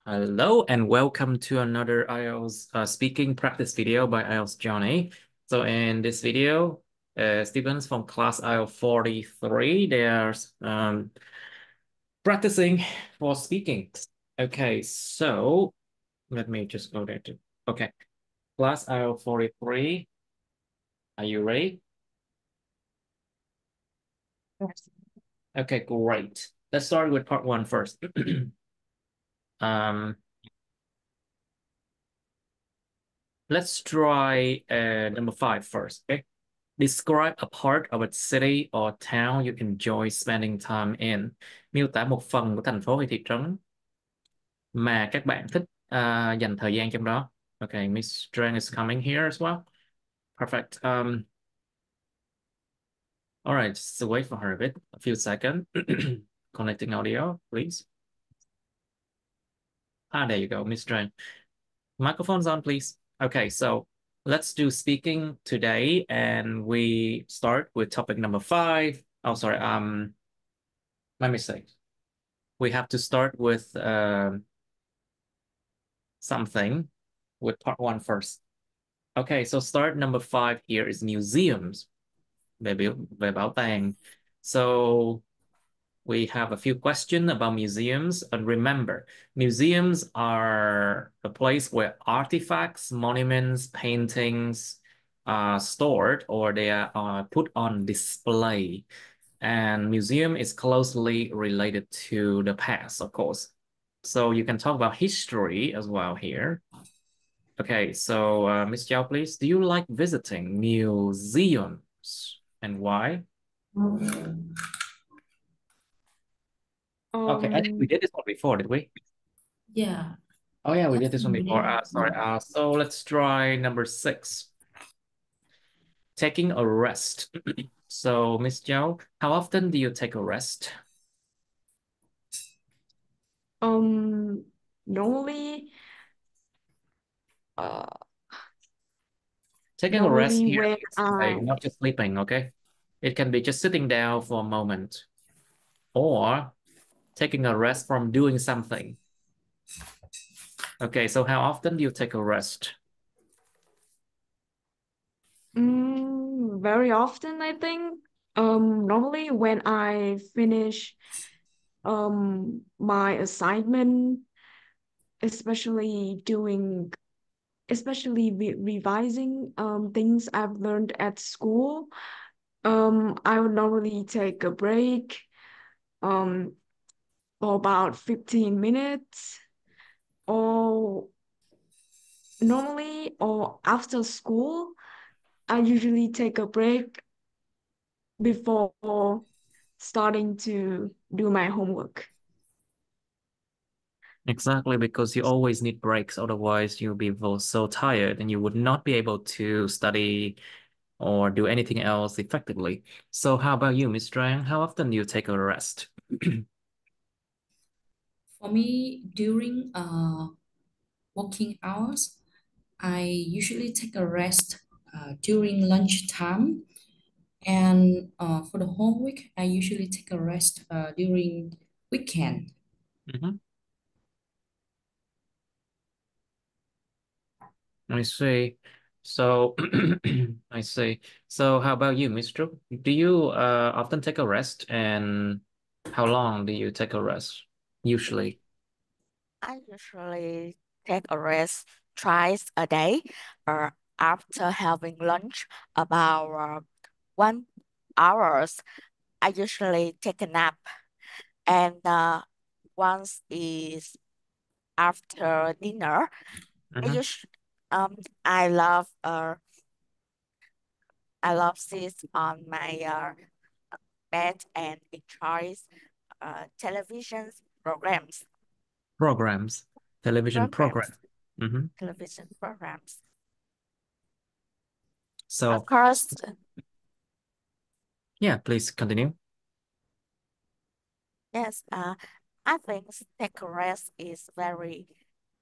Hello and welcome to another IELTS speaking practice video by IELTS Johnny. So in this video, students from class IELTS 43, they are practicing for speaking. Okay, so let me just go there too. Okay, class IELTS 43, are you ready? Yes. Okay, great. Let's start with part one first. Um, let's try number 5 first. Okay. Describe a part of a city or town you enjoy spending time in. Miêu tả một phần của thành phố hay thị trấn mà các bạn thích dành thời gian trong đó. Okay, Miss Trang is coming here as well. Perfect. All right, just wait for her a bit, a few seconds. Connecting audio, please. There you go, Miss Trang. Microphone's on, please. Okay, so let's do speaking today, and we start with topic number 5. Oh, sorry. My mistake. We have to start with something with part one first. Okay, so start number 5 here is museums. Về bảo tàng. So we have a few questions about museums. And remember, museums are a place where artifacts, monuments, paintings are stored or they are put on display. And museum is closely related to the past, of course. So you can talk about history as well here. Okay, so Miss Zhao, please, do you like visiting museums and why? Okay, I think we Um, did this one before, did we? Yeah, Oh yeah, we I did this one think we before. did. Sorry. So let's try number 6. Taking a rest. So Miss Zhao, how often do you take a rest? um, normally, uh, Taking a rest normally here when means like not just sleeping, okay? It can be just sitting down for a moment or taking a rest from doing something. Okay, so how often do you take a rest? very often, I think. Normally when I finish my assignment, especially doing, especially revising things I've learned at school, I would normally take a break um for about 15 minutes or normally or after school, I usually take a break before starting to do my homework. Exactly, because you always need breaks, otherwise you'll be so tired and you would not be able to study or do anything else effectively. So how about you, Miss Trang? How often do you take a rest? For me, during working hours, I usually take a rest during lunchtime. And for the whole week, I usually take a rest during weekend. Mhm. I see. So I see. So how about you, Miss Trúc? Do you often take a rest and how long do you take a rest usually? I usually take a rest twice a day or after having lunch about 1 hours. I usually take a nap and once is after dinner. I Mhm. us I love sit on my bed and enjoy television programs. Programs, television program. Programs, Mhm. television programs. Of So course, yeah, please continue. yes, I think take a rest is very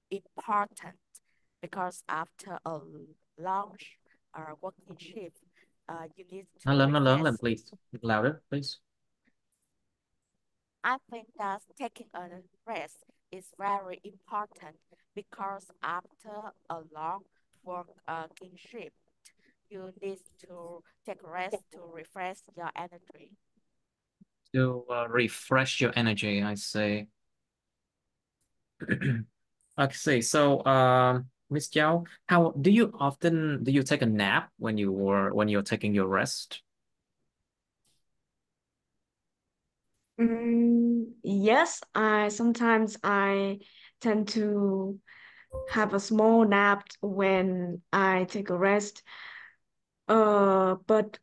important because after a long working shift, you need to Nó lớn lên, rest. please. Louder, please. I think that taking a rest is very important because after a long working shift, you need to take rest to refresh your energy. To refresh your energy, I say. Okay, so Miss Zhao, how do you often take a nap when you're taking your rest? Yes, I sometimes I tend to have a small nap when I take a rest. But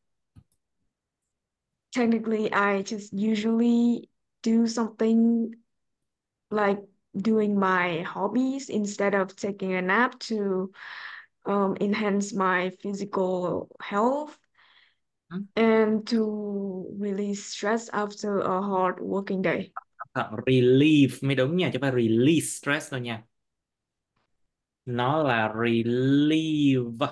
technically I just usually do something like doing my hobbies instead of taking a nap to enhance my physical health Ừ. and to release stress after a hard working day. Relieve mới đúng nha, chứ không phải release stress đâu nha. Nó là relieve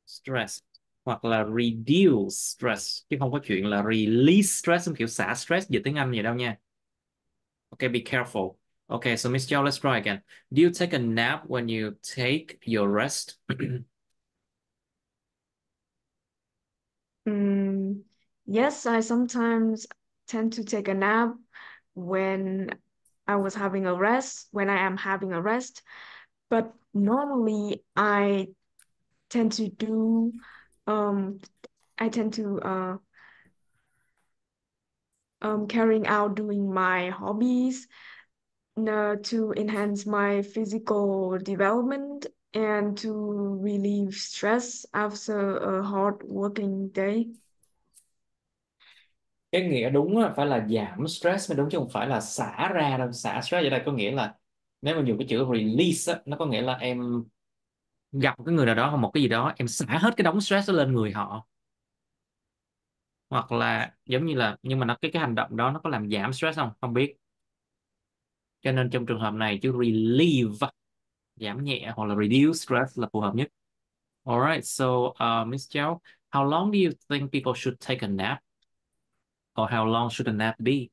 stress hoặc là reduce stress, chứ không có chuyện là release stress giống kiểu xả stress dịch tiếng Anh vậy đâu nha. Okay, be careful. Okay, so Miss Zhao, let's try again. Do you take a nap when you take your rest? Mm, yes, I sometimes tend to take a nap when when I am having a rest, but normally tend to do um I tend to carrying out doing my hobbies to enhance my physical development and to relieve stress after a hard working day. Cái nghĩa đúng á, phải là giảm stress mới đúng, chứ không phải là xả ra đâu. Xả stress ở đây có nghĩa là nếu mà dùng cái chữ release á, nó có nghĩa là em gặp một cái người nào đó hoặc một cái gì đó, em xả hết cái đống stress đó lên người họ, hoặc là giống như là, nhưng mà cái hành động đó nó có làm giảm stress không, không biết. Cho nên trong trường hợp này chữ relieve, giảm nhẹ, hoặc là reduce stress là phù hợp nhất. Alright, so Miss Chow, how long do you think people should take a nap, or how long should a nap be?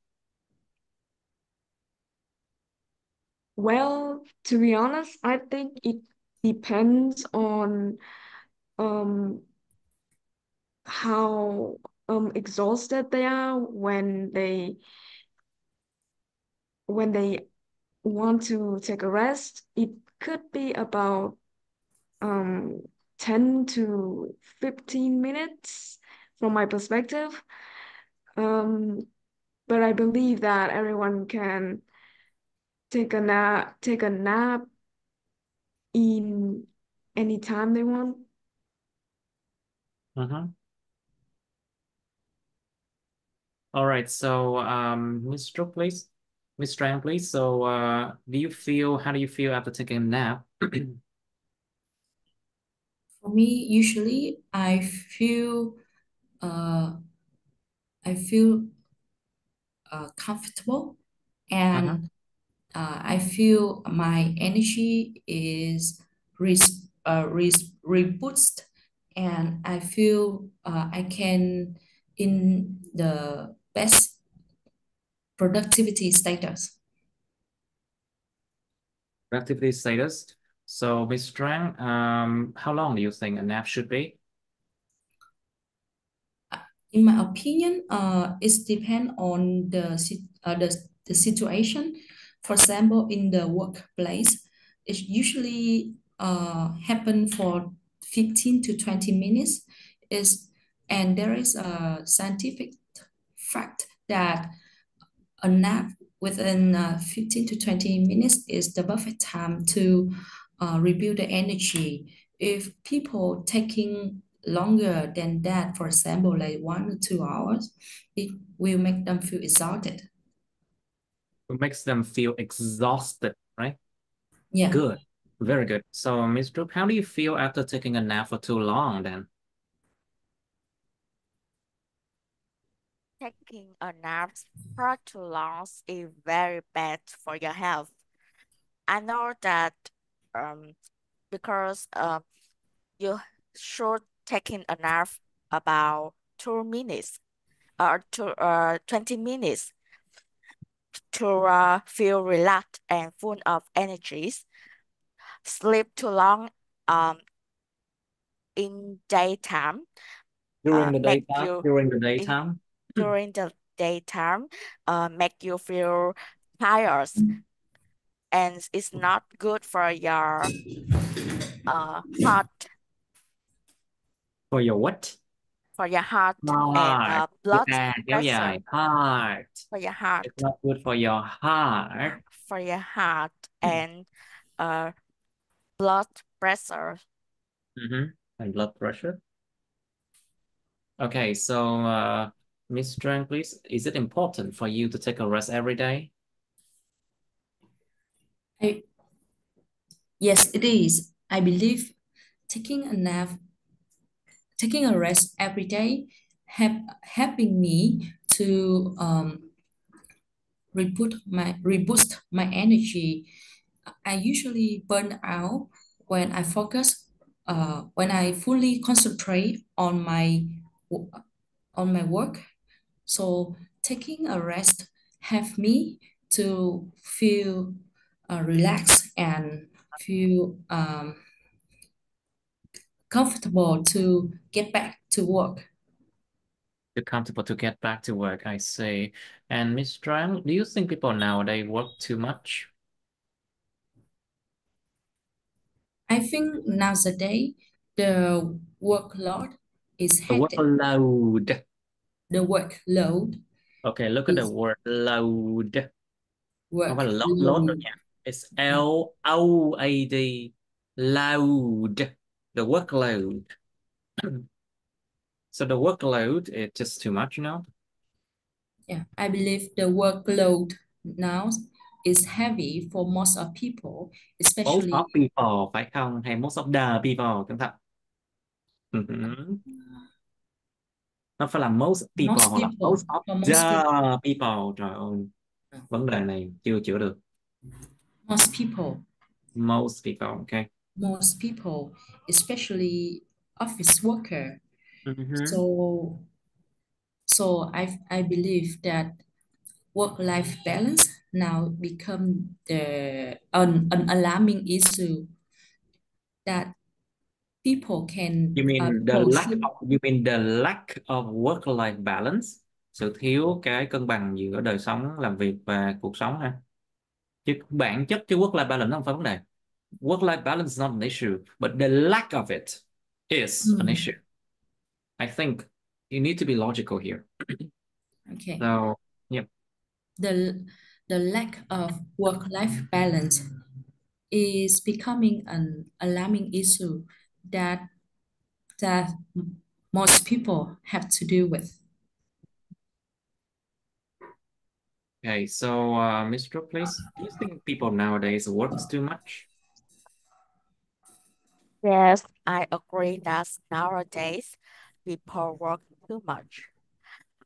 Well, to be honest, I think it depends on um how exhausted they are when they want to take a rest. It could be about um 10 to 15 minutes from my perspective. Um, but I believe that everyone can take a nap in any time they want. Uh-huh. All right, so Miss Trúc, please. Miss Trang, please. So how do you feel after taking a nap? For me, usually uh, I feel comfortable, Uh-huh. and I feel my energy is reboost, and I feel I can in the best productivity status. Activity status. So Miss Trang, how long do you think a nap should be? In my opinion, it depends on the situation. For example, in the workplace, it usually happen for 15 to 20 minutes. Is and there is a scientific fact that a nap within 15 to 20 minutes is the perfect time to rebuild the energy. If people taking longer than that, for example, like 1 or 2 hours, it will make them feel exhausted. It makes them feel exhausted, right? Yeah. Good. Very good. So Miss Trúc, how do you feel after taking a nap for too long then? Taking a nap for too long is very bad for your health. I know that um, because you should taking a nap about 2 minutes or 20 minutes. to feel relaxed and full of energies. Sleep too long in daytime During the make daytime, you during the in daytime. during the daytime make you feel tired, and it's not good for your heart, For your what? for your heart and Heart. blood Yeah, kéo dài. pressure, Heart. for your It's heart, not good for your heart. for your heart and uh, blood pressure. And blood pressure. Okay, so Miss Trang, please, is it important for you to take a rest every day? Yes, it is. I believe taking a nap, taking a rest every day, helping me to reboost my energy. I usually burn out when I focus, when I fully concentrate on my work. So taking a rest help me to feel relaxed and feel comfortable to get back to work. You're comfortable to get back to work, I see. And Miss Trang, do you think people nowadays work too much? I think nowadays the workload is The hectic. workload. The workload Okay, look at the is word load. Không phải là load đâu workload. nha. It's Load. Load. The workload. So the workload is just too much, you know? Yeah, I believe the workload now is heavy for most of people, Most especially of people, phải không? Hay most of the people, cẩn thận. Nó phải là most people most hoặc là most people. of For the most people, people. Trời ơi, vấn đề này chưa chữa được. most people, Most people, okay. most people, especially office worker. So I believe that work-life balance now become an alarming issue that people can people should. You mean the lack of work-life balance? Sự thiếu cái cân bằng giữa đời sống làm việc và cuộc sống ha. Chứ bản chất chứ work-life balance nó không phải vấn đề. Work-life balance is not an issue, but the lack of it is an issue. I think you need to be logical here. Okay. So, yep. The lack of work-life balance is becoming an alarming issue that that most people have to deal with. Okay, so Mr. Please, do you think people nowadays works too much? Yes, I agree that nowadays people work too much.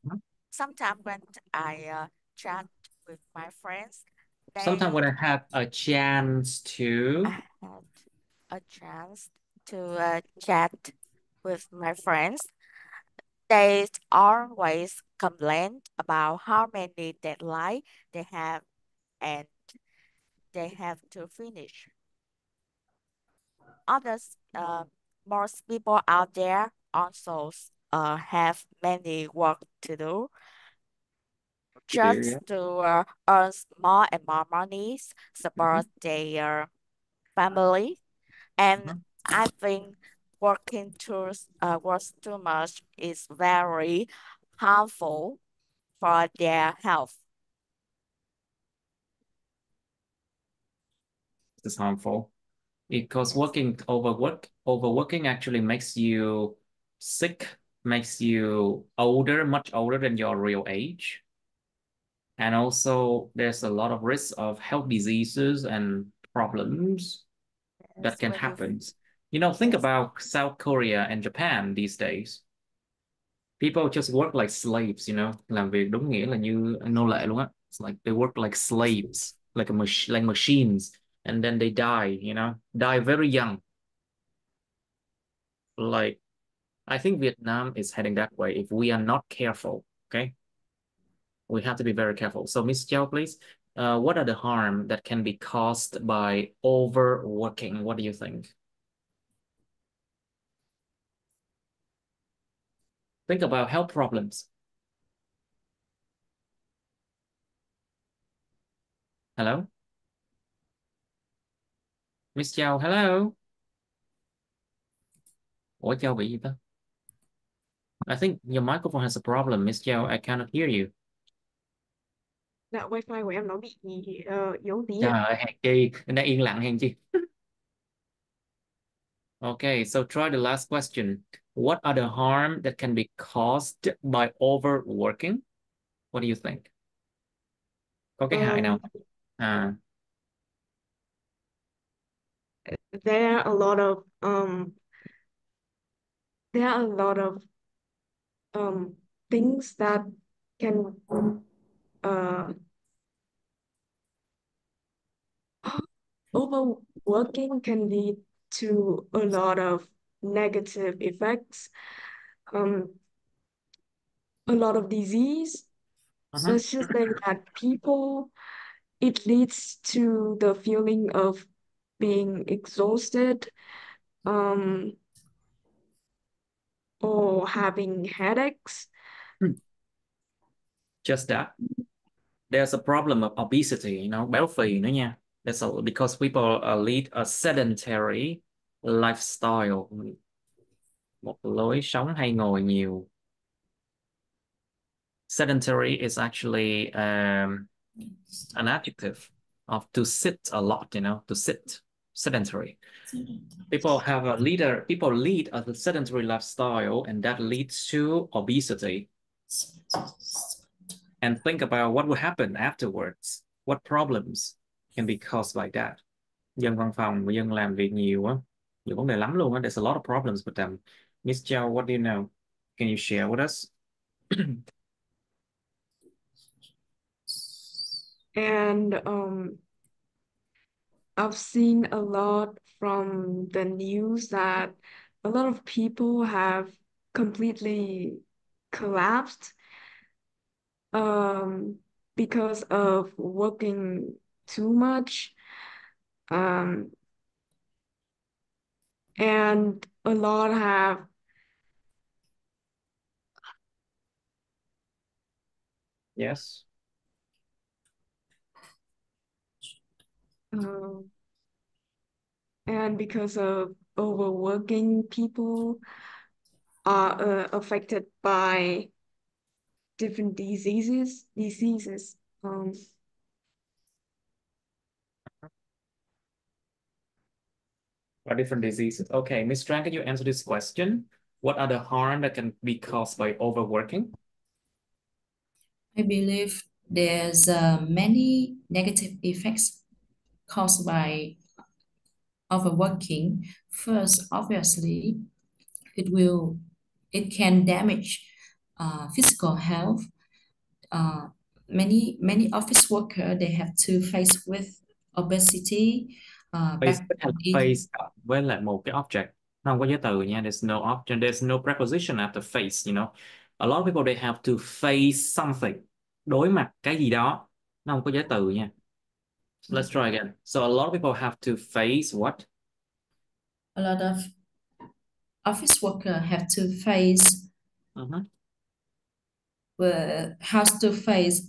Mhm. Sometimes when I chat with my friends, Sometimes they when I have a chance to, I had a chance to chat with my friends. They always complain about how many deadlines they have and they have to finish. Others, most people out there also have many work to do you do, yeah. just to earn more and more money, Mhm. support their family. And Mhm. I think work too much is very harmful for their health. It's harmful because overworking actually makes you sick, makes you older, much older than your real age. And also there's a lot of risk of health diseases and problems that Yes, can when you happen. You know, think yes, about South Korea and Japan these days. People just work like slaves, you know, làm việc đúng nghĩa là như nô lệ luôn á. It's like they work like slaves, like like machines, and then they die, you know, die very young. Like, I think Vietnam is heading that way if we are not careful, okay? We have to be very careful. So Miss Chow, please, what are the harm that can be caused by overworking? What do you think? Think about health problems. Hello? Miss Chow, hello? Ủa Chow bị gì ta? I think your microphone has a problem, Miss Chow. I cannot hear you. Dạ, wifi của em nó bị yếu tí Trời ạ. ơi, hèn chi, nó yên lặng hèn chi. Okay, so try the last question. What are the harm that can be caused by overworking? What do you think? Có cái hại nào? À, There are a lot of there are a lot of things that can uh overworking can lead to a lot of negative effects, um, a lot of disease. Let's just say that it leads to the feeling of being exhausted, um, or having headaches. just that. There's a problem of obesity, béo phì nữa nha. Because people lead a sedentary lifestyle. Một lối sống hay ngồi nhiều. Sedentary is actually an adjective of to sit a lot, to sit, sedentary. People lead a sedentary lifestyle, and that leads to obesity. And think about what will happen afterwards. What problems can be caused by that? Dân văn phòng, dân làm việc nhiều á, nhiều vấn đề lắm luôn á. There's a lot of problems with them. Miss Chow, what do you know? Can you share with us? And I've seen a lot from the news that a lot of people have completely collapsed because of working too much. And a lot have Yes. and because of overworking, people are affected by different diseases. Or different diseases. Okay, Miss Tran, can you answer this question? What are the harm that can be caused by overworking? I believe there's many negative effects caused by overworking. First, obviously, it can damage physical health. Many office worker they have to face with obesity, Face back hay là face với lại một cái object. Nó không có giới từ nha. There's no object. There's no preposition after face. A lot of people they have to face something. Đối mặt cái gì đó. Nó không có giới từ nha. Let's try again. So a lot of people have to face what? A lot of office worker have to face has to face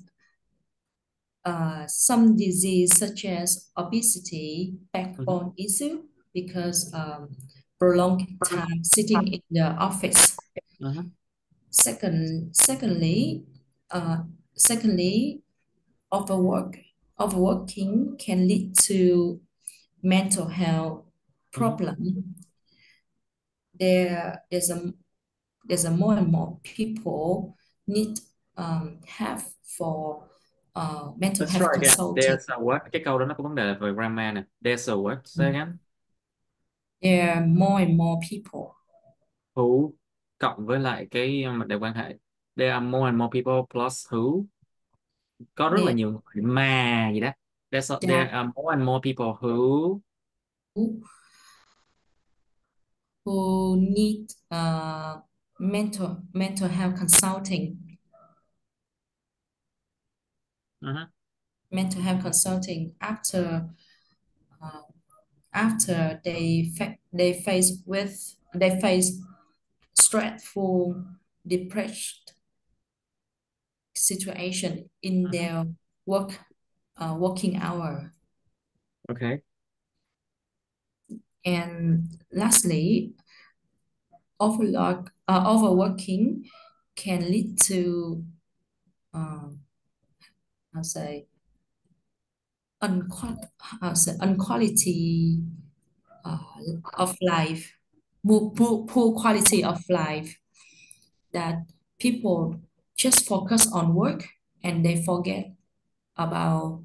some disease such as obesity, backbone issue because prolonged time sitting in the office. Secondly, overworking can lead to mental health problem. There's a more and more people need have for mental Let's health try again. consulting. There's a what? Cái câu đó nó có vấn đề về grammar nè. There's a what? Say again. There are more and more people. Who cộng với lại cái mệnh đề quan hệ. There are more and more people plus who. Có rất là nhiều người mà gì đó. There are more and more people who need mental health consulting. Mhm. mental health consulting uh, after they face stressful, depressed situation in Mhm. their working hour. Okay. And lastly, overworking can lead to uh, I'll say unquality uh, of life, poor quality of life, that people just focus on work and they forget about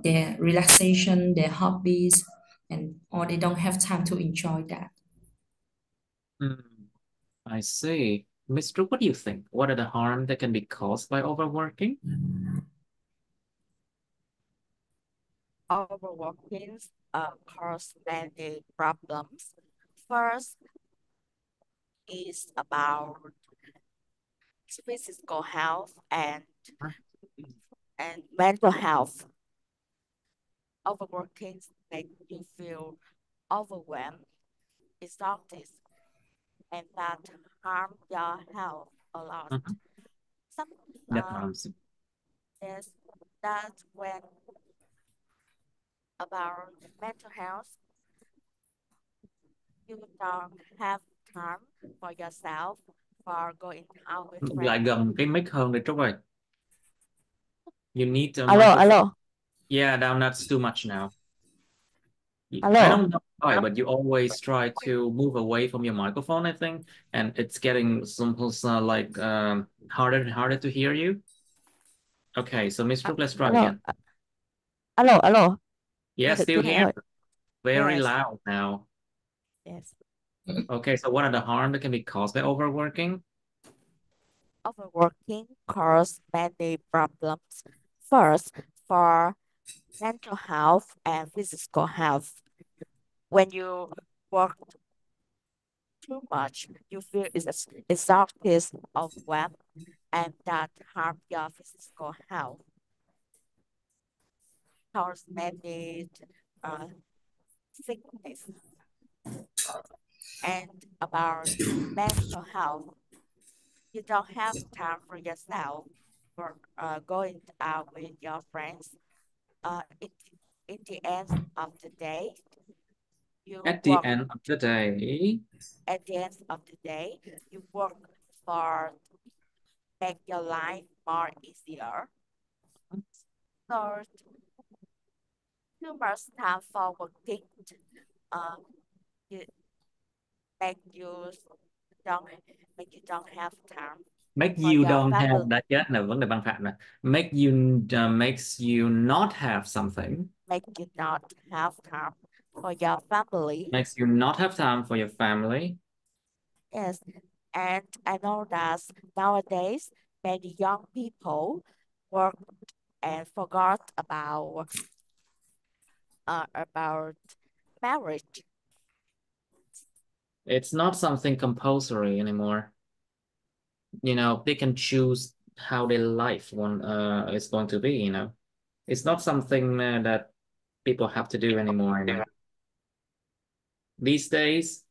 their relaxation, their hobbies, and or they don't have time to enjoy that. Mm, I see. Mr. What do you think? What are the harm that can be caused by overworking? Overworking cause many problems. First is about physical health and mental health. Overworking make you feel overwhelmed, exhausted, and that harm your health a lot. Mhm. Some That harms. is that when about mental health, you don't have time for yourself, for going out with Lại friends. gần cái mic hơn đi Trúc ơi. You need a Alo, microphone. alo, Yeah, now that's too much now. I alo. don't know why, but you always try to move away from your microphone, I think, and it's getting somehow like harder and harder to hear you. Okay, so Miss Trúc, let's try Alo, again. alo, alo. Yeah, Nghe được still chưa here. ơi? Very Yes, loud now. yes. Okay, so what are the harm that can be caused by overworking? Overworking causes many problems. First, for mental health and physical health. When you work too much, you feel exhausted, overwhelmed, and that harm your physical health. Cause many uh, sickness. And about mental health, you don't have time for yourself for going out with your friends. In the end of the day, you At the work. end of the day, At the end of the day, you work for make your life more easier. So too much time for working, um, you make you don't make you don't have time make for you your don't have, family. đã chết là vấn đề băng phạm này. Make you makes you not have something. Make you not have time for your family. Makes you not have time for your family. Yes, and I know that nowadays many young people work and forgot about marriage. It's not something compulsory anymore. You know, they can choose how their life one is going to be, you know. It's not something that people have to do anymore, you know. These days,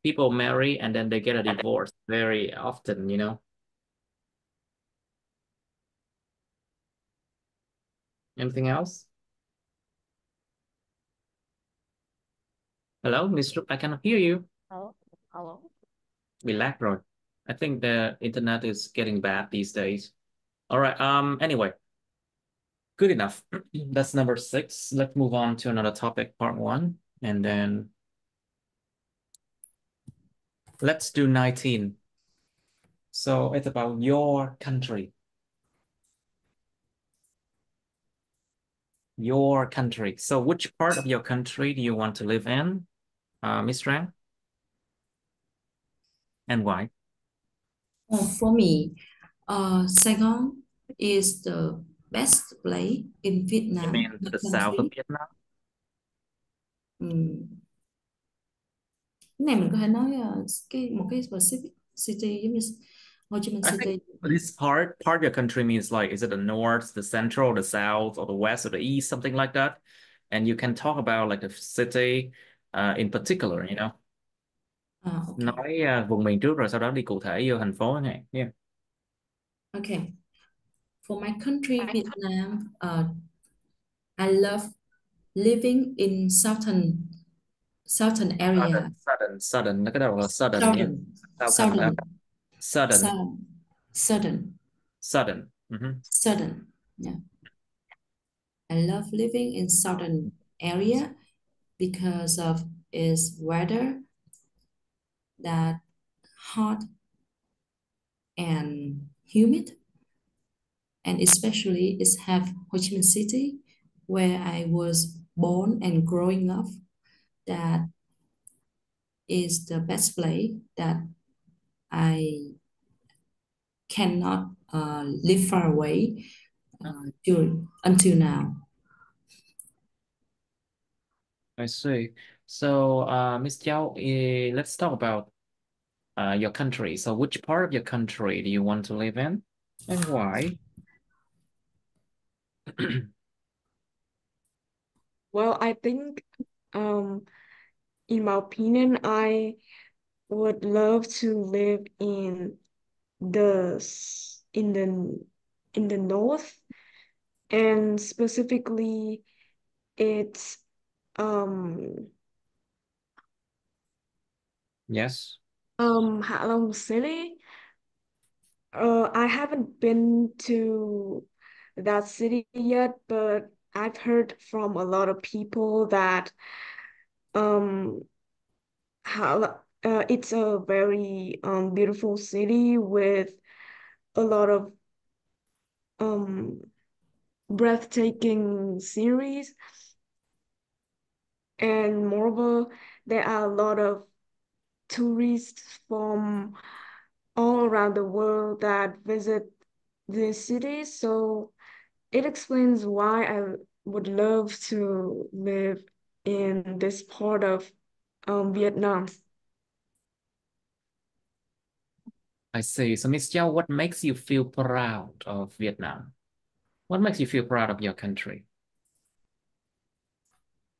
people marry and then they get a divorce very often, you know. Anything else? Hello, Mr. I cannot hear you. Hello, hello. We lag rồi. I think the internet is getting bad these days. All right. Anyway, good enough. That's number 6. Let's move on to another topic, part 1, and then let's do 19. So it's about your country. Your country. So which part of your country do you want to live in, Miss Tran, and why? For me, Saigon is the best place in You Vietnam, mean the the south of country. Vietnam? Ừm, cái này mình có thể nói một cái specific city giống như Ho Chi Minh I think City. this part of your country means like, is it the north, the central, the south, or the west, or the east, something like that? And you can talk about like the city in particular, you know. Okay. Nói vùng miền trước rồi sau đó đi cụ thể vô thành phố chẳng hạn. Yeah. Okay. For my country, Vietnam, I love living in southern area. Sudden, nó cái đầu là sudden nhé. Southern, Sao thành southern, sudden, southern, sudden. Mhm. southern. Yeah. I love living in southern area because of its weather that hot and humid, and especially it's have Ho Chi Minh City, where I was born and growing up. That is the best place that I cannot live far away during until now. I see. So, Miss Giao, let's talk about your country. So, which part of your country do you want to live in, and why? Well, I think, in my opinion, I would love to live in the s- in the north, and specifically it's um Yes. Hạ Long City. I haven't been to that city yet, but I've heard from a lot of people that um it's a very beautiful city with a lot of um breathtaking series, and moreover, there are a lot of tourists from all around the world that visit this city. So it explains why I would love to live in this part of Vietnam. I see. So, Miss Giao, what makes you feel proud of Vietnam? What makes you feel proud of your country?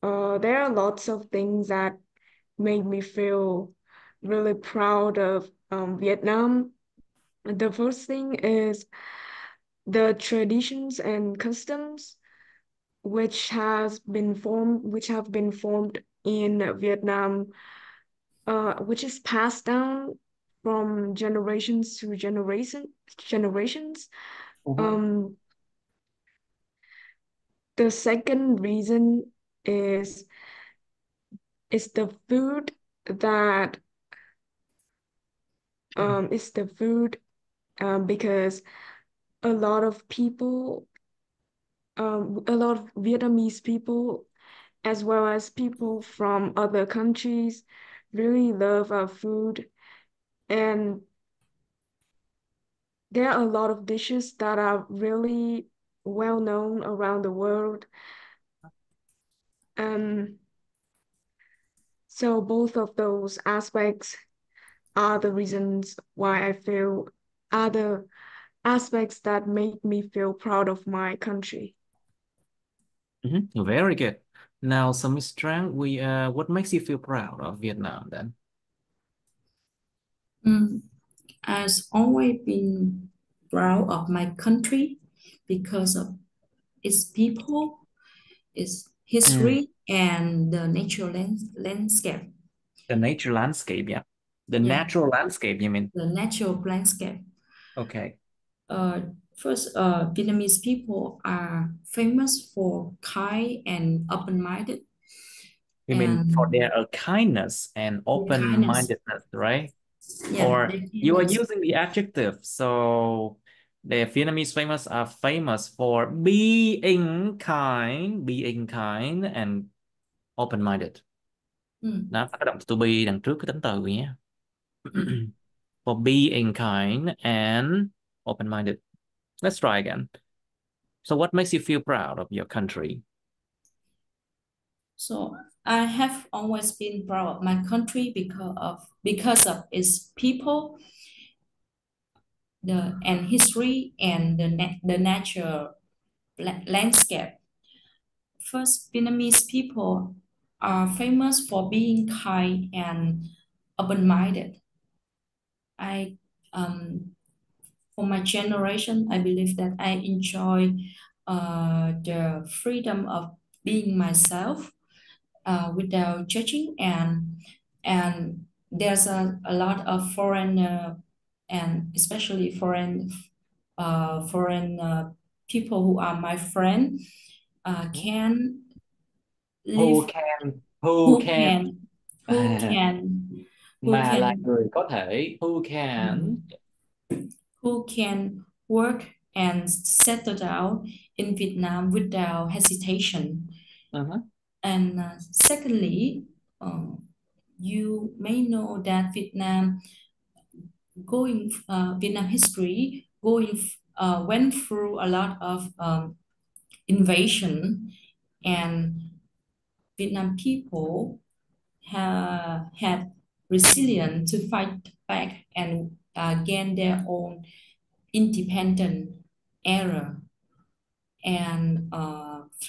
There are lots of things that make me feel really proud of Vietnam. The first thing is the traditions and customs which have been formed in Vietnam, which is passed down from generations. Mhm. Um, the second reason is is the food that is the food because a lot of people, a lot of Vietnamese people, as well as people from other countries, really love our food. And there are a lot of dishes that are really well known around the world. Um, so both of those aspects are the reasons why I feel are the aspects that make me feel proud of my country. Very good. Now, so Miss Trang, what makes you feel proud of Vietnam then? I've always been proud of my country because of its people, its Mm. history, and the natural landscape. The nature landscape, yeah. The Yeah, natural landscape, you mean? the natural landscape. Okay. Uh, First, Vietnamese people are famous for kind and open-minded, You mean for and their kindness and their kindness. open-mindedness, right? Yeah, Or their you are kindness. using the adjective. So the Vietnamese famous are famous for being kind and open-minded. Mm, Đó, cái động từ to be đằng trước cái tính từ nhé. mm. For being kind and open-minded. Let's try again. So what makes you feel proud of your country? So I have always been proud of my country because of its people, and history and the natural landscape. First, Vietnamese people are famous for being kind and open-minded. I for my generation, I believe that I enjoy the freedom of being myself without judging, and there's a lot of foreign and especially foreign people who are my friend can Who live can who who can can who à, can who mà là can người có thể who can mm, who can work and settle down in Vietnam without hesitation. uh-huh. And secondly, you may know that Vietnam history went through a lot of invasion, and Vietnam people had resilience to fight back and gain their own independent era. And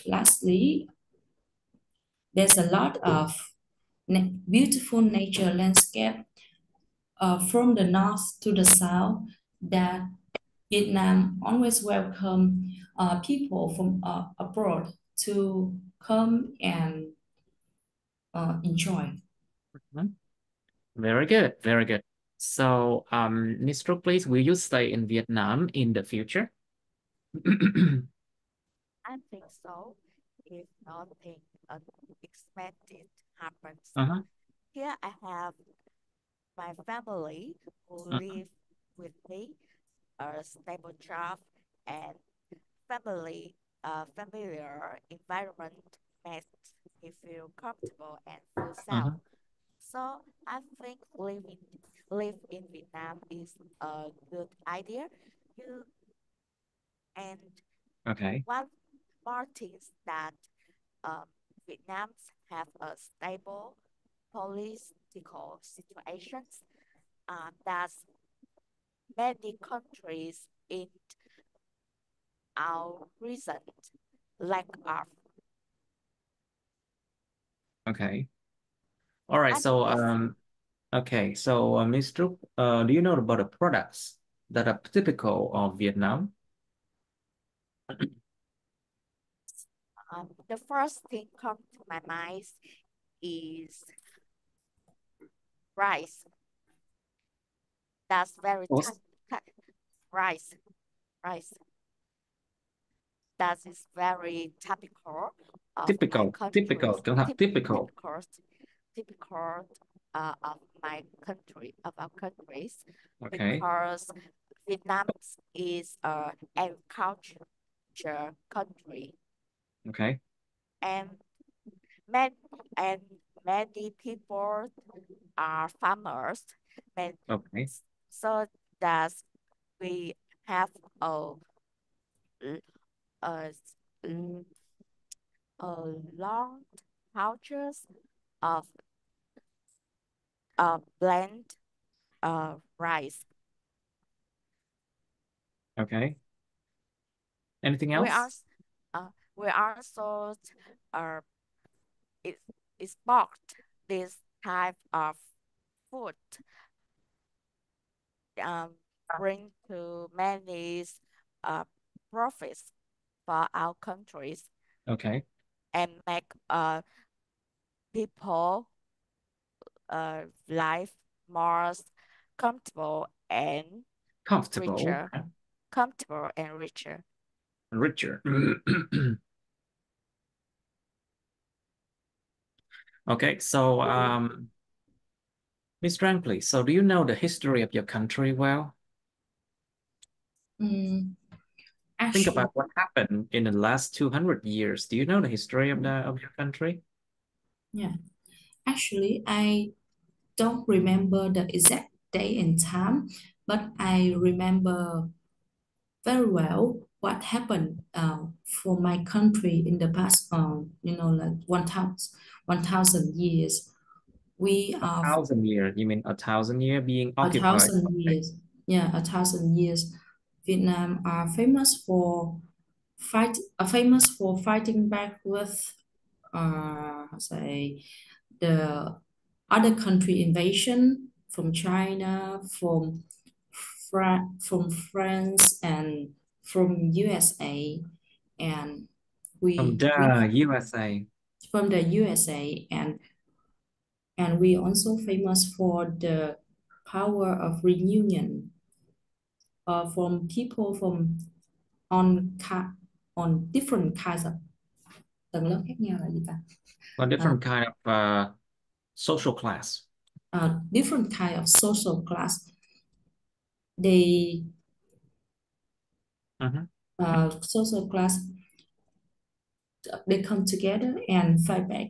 lastly, there's a lot of beautiful nature landscape from the north to the south that Vietnam always welcome people from abroad to come and enjoy. Mhm. Very good, very good. So, Mr. Please, will you stay in Vietnam in the future? I think so. If nothing unexpected happens. Uh-huh, Here I have my family who uh-huh, live with me, a stable job, and familiar environment makes me feel comfortable and feel safe. uh-huh. So I think live in Vietnam is a good idea. You and Okay. one more thing is that um, Vietnam's have a stable political situations that many countries in our recent lack of. Okay. All right. I think So, this okay. So, Mr. Do you know about the products that are typical of Vietnam? the first thing come to my mind is rice. That's very What's rice. Rice. That is very typical of my typical, countries. chẳng hạn, typical. Typical, typical of my country, of our countries, Okay. because Vietnam is a agriculture country, Okay. and many and many people are farmers, and Okay. so that we have a a, a long cultures of blend rice. Okay. Anything We else? are we also uh, is export this type of food um, bring to many uh, profits for our countries Okay. and make people life more comfortable and Comfortable richer, comfortable and richer. and richer. Okay. So, Miss Trang, please. So, do you know the history of your country well? Mm, Think actually, about what happened in the last 200 years. Do you know the history of your country? yeah. Actually, I don't remember the exact day and time, but I remember very well what happened for my country in the past, like 1,000 years. We A are thousand year. You mean a thousand year being a occupied? thousand Okay. years. yeah, 1,000 years. Vietnam are famous for fighting back with say the other country invasion from China, from France, and from USA, and From we the USA. from the USA, and we also famous for the power of reunion from people from on on different kinds of tầng lớp khác nhau là gì ta? A Uh, different kind of social class. Different kind of social class. They Mhm. social class, they come together and fight back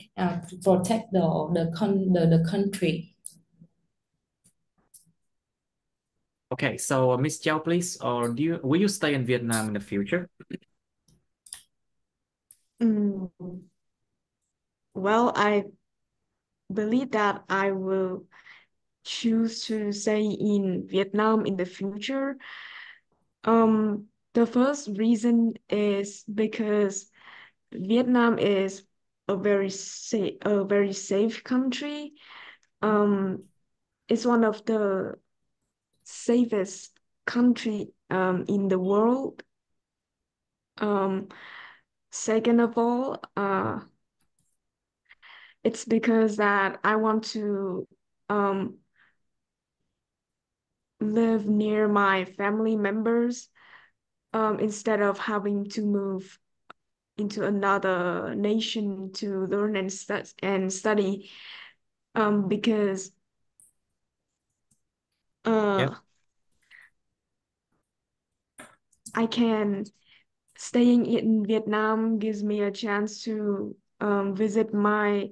to protect the country. Okay, so Miss Chow, please, or will you stay in Vietnam in the future? Mm, well, I believe that I will choose to stay in Vietnam in the future. The first reason is because Vietnam is a very safe country. Um, it's one of the safest country in the world. Um, Second of all, it's because that I want to um live near my family members instead of having to move into another nation to learn and study because Yep. uh I can staying in Vietnam gives me a chance to visit my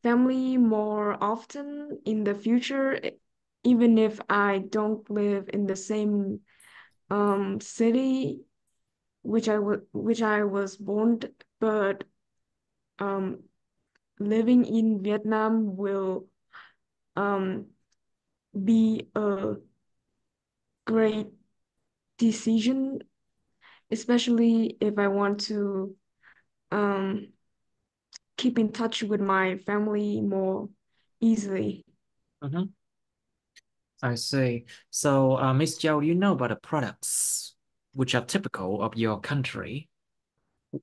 family more often in the future, even if I don't live in the same city which I was born, but um, living in Vietnam will um, be a great decision, especially if I want to um, keep in touch with my family more easily. Mhm. I see. So, Miss Chow, do you know about the products which are typical of your country?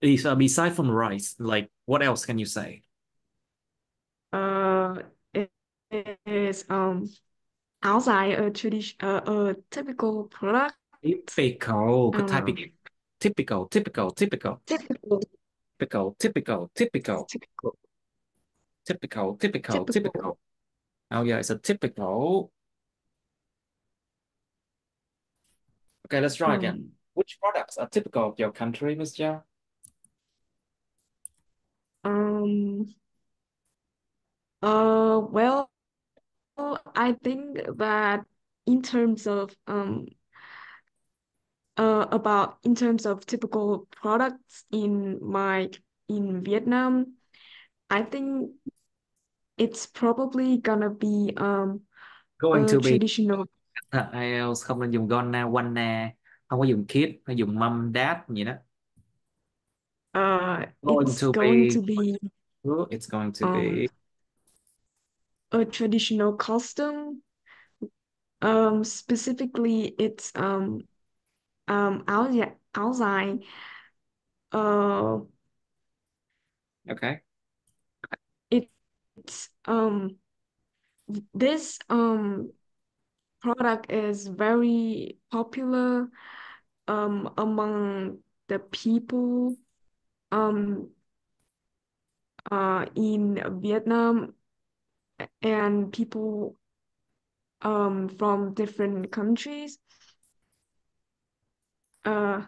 Beside from rice, like what else can you say? It is áo dài, a typical product. Typical, I cái don't know. typical, typical, typical, typical, Typical, typical, typical, typical, typical, typical, typical, typical. typical. Oh yeah, it's a typical. Okay, let's try again. Um, Which products are typical of your country, Miss Chow? um, well, I think that in terms of in terms of typical products in Vietnam, I think it's probably gonna be Going a to be traditional IELTS không nên dùng gonna, wanna, không có dùng kid, phải dùng mum, dad gì đó. Going it's to going be, to be it's going to um be. a traditional costume. Specifically it's áo dài. Uh, Okay, it's this product is very popular among the people um in Vietnam and people from different countries. Uh,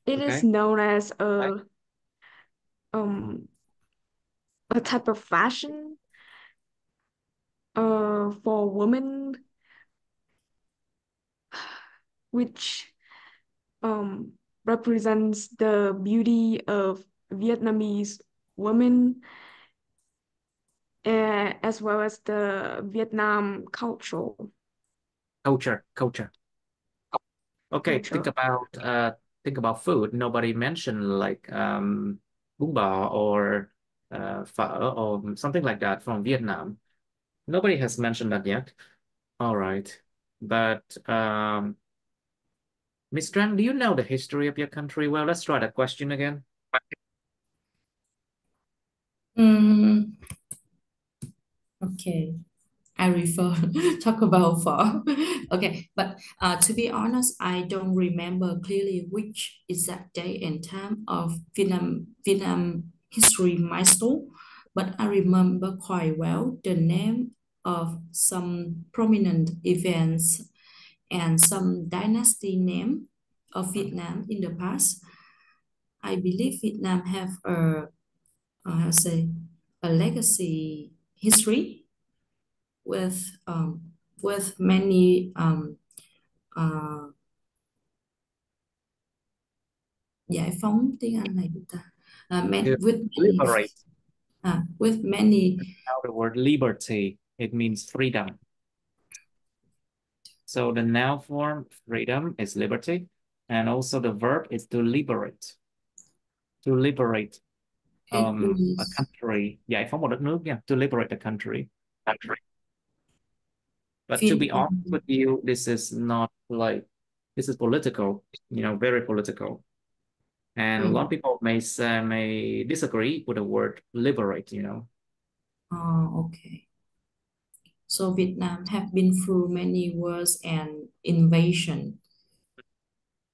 it is okay, known as um a type of fashion for women, which um represents the beauty of Vietnamese women as well as the Vietnam culture. Culture. Okay, Culture. think about food. Nobody mentioned like bún bò or phở or something like that from Vietnam. Nobody has mentioned that yet. All right. But Miss Tran, do you know the history of your country? Well, let's try that question again. Okay. I refer talk about phở. Okay, but to be honest, I don't remember clearly which exact day and time of Vietnam history milestone, but I remember quite well the name of some prominent events and some dynasty name of Vietnam in the past. I believe Vietnam have how to say a legacy history with many uh, giải phóng tiếng Anh này chúng ta To liberate. with many Now the word liberty, it means freedom. So the noun form freedom is liberty, and also the verb is to liberate. To liberate it a is country, giải phóng một đất nước, yeah, to liberate a country. But to be Vietnam. honest with you, this is not like, this is political, very political. And a lot of people may disagree with the word liberate. Okay. So Vietnam have been through many wars and invasion,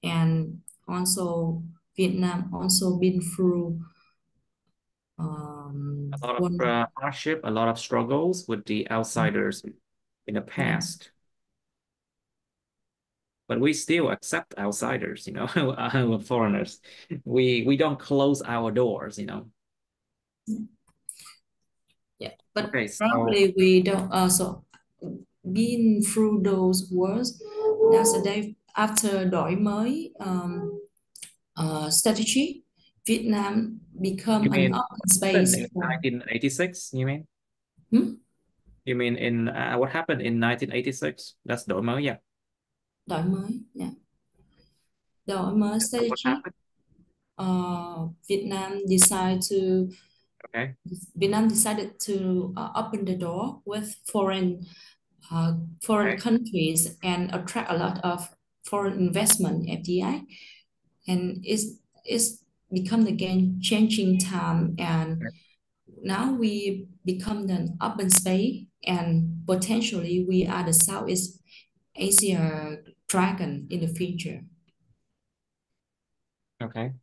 and also Vietnam also been through A lot one. of hardship, a lot of struggles with the outsiders in the Yeah. past. But we still accept outsiders, foreigners. We don't close our doors. Yeah, but Okay, so probably we don't. So been through those wars, nowadays after đổi mới strategy, Vietnam become you an mean open what happened space in for 1986, you mean? hmm? You mean in what happened in 1986? That's đổi mới, yeah. đổi mới, yeah. Đổi mới So what strategy. happened? Vietnam decided to Okay. Vietnam decided to open the door with foreign Okay. countries and attract a lot of foreign investment FDI, and it's become the game changing time, and now we become an open space, and potentially we are the Southeast Asia dragon in the future. Okay.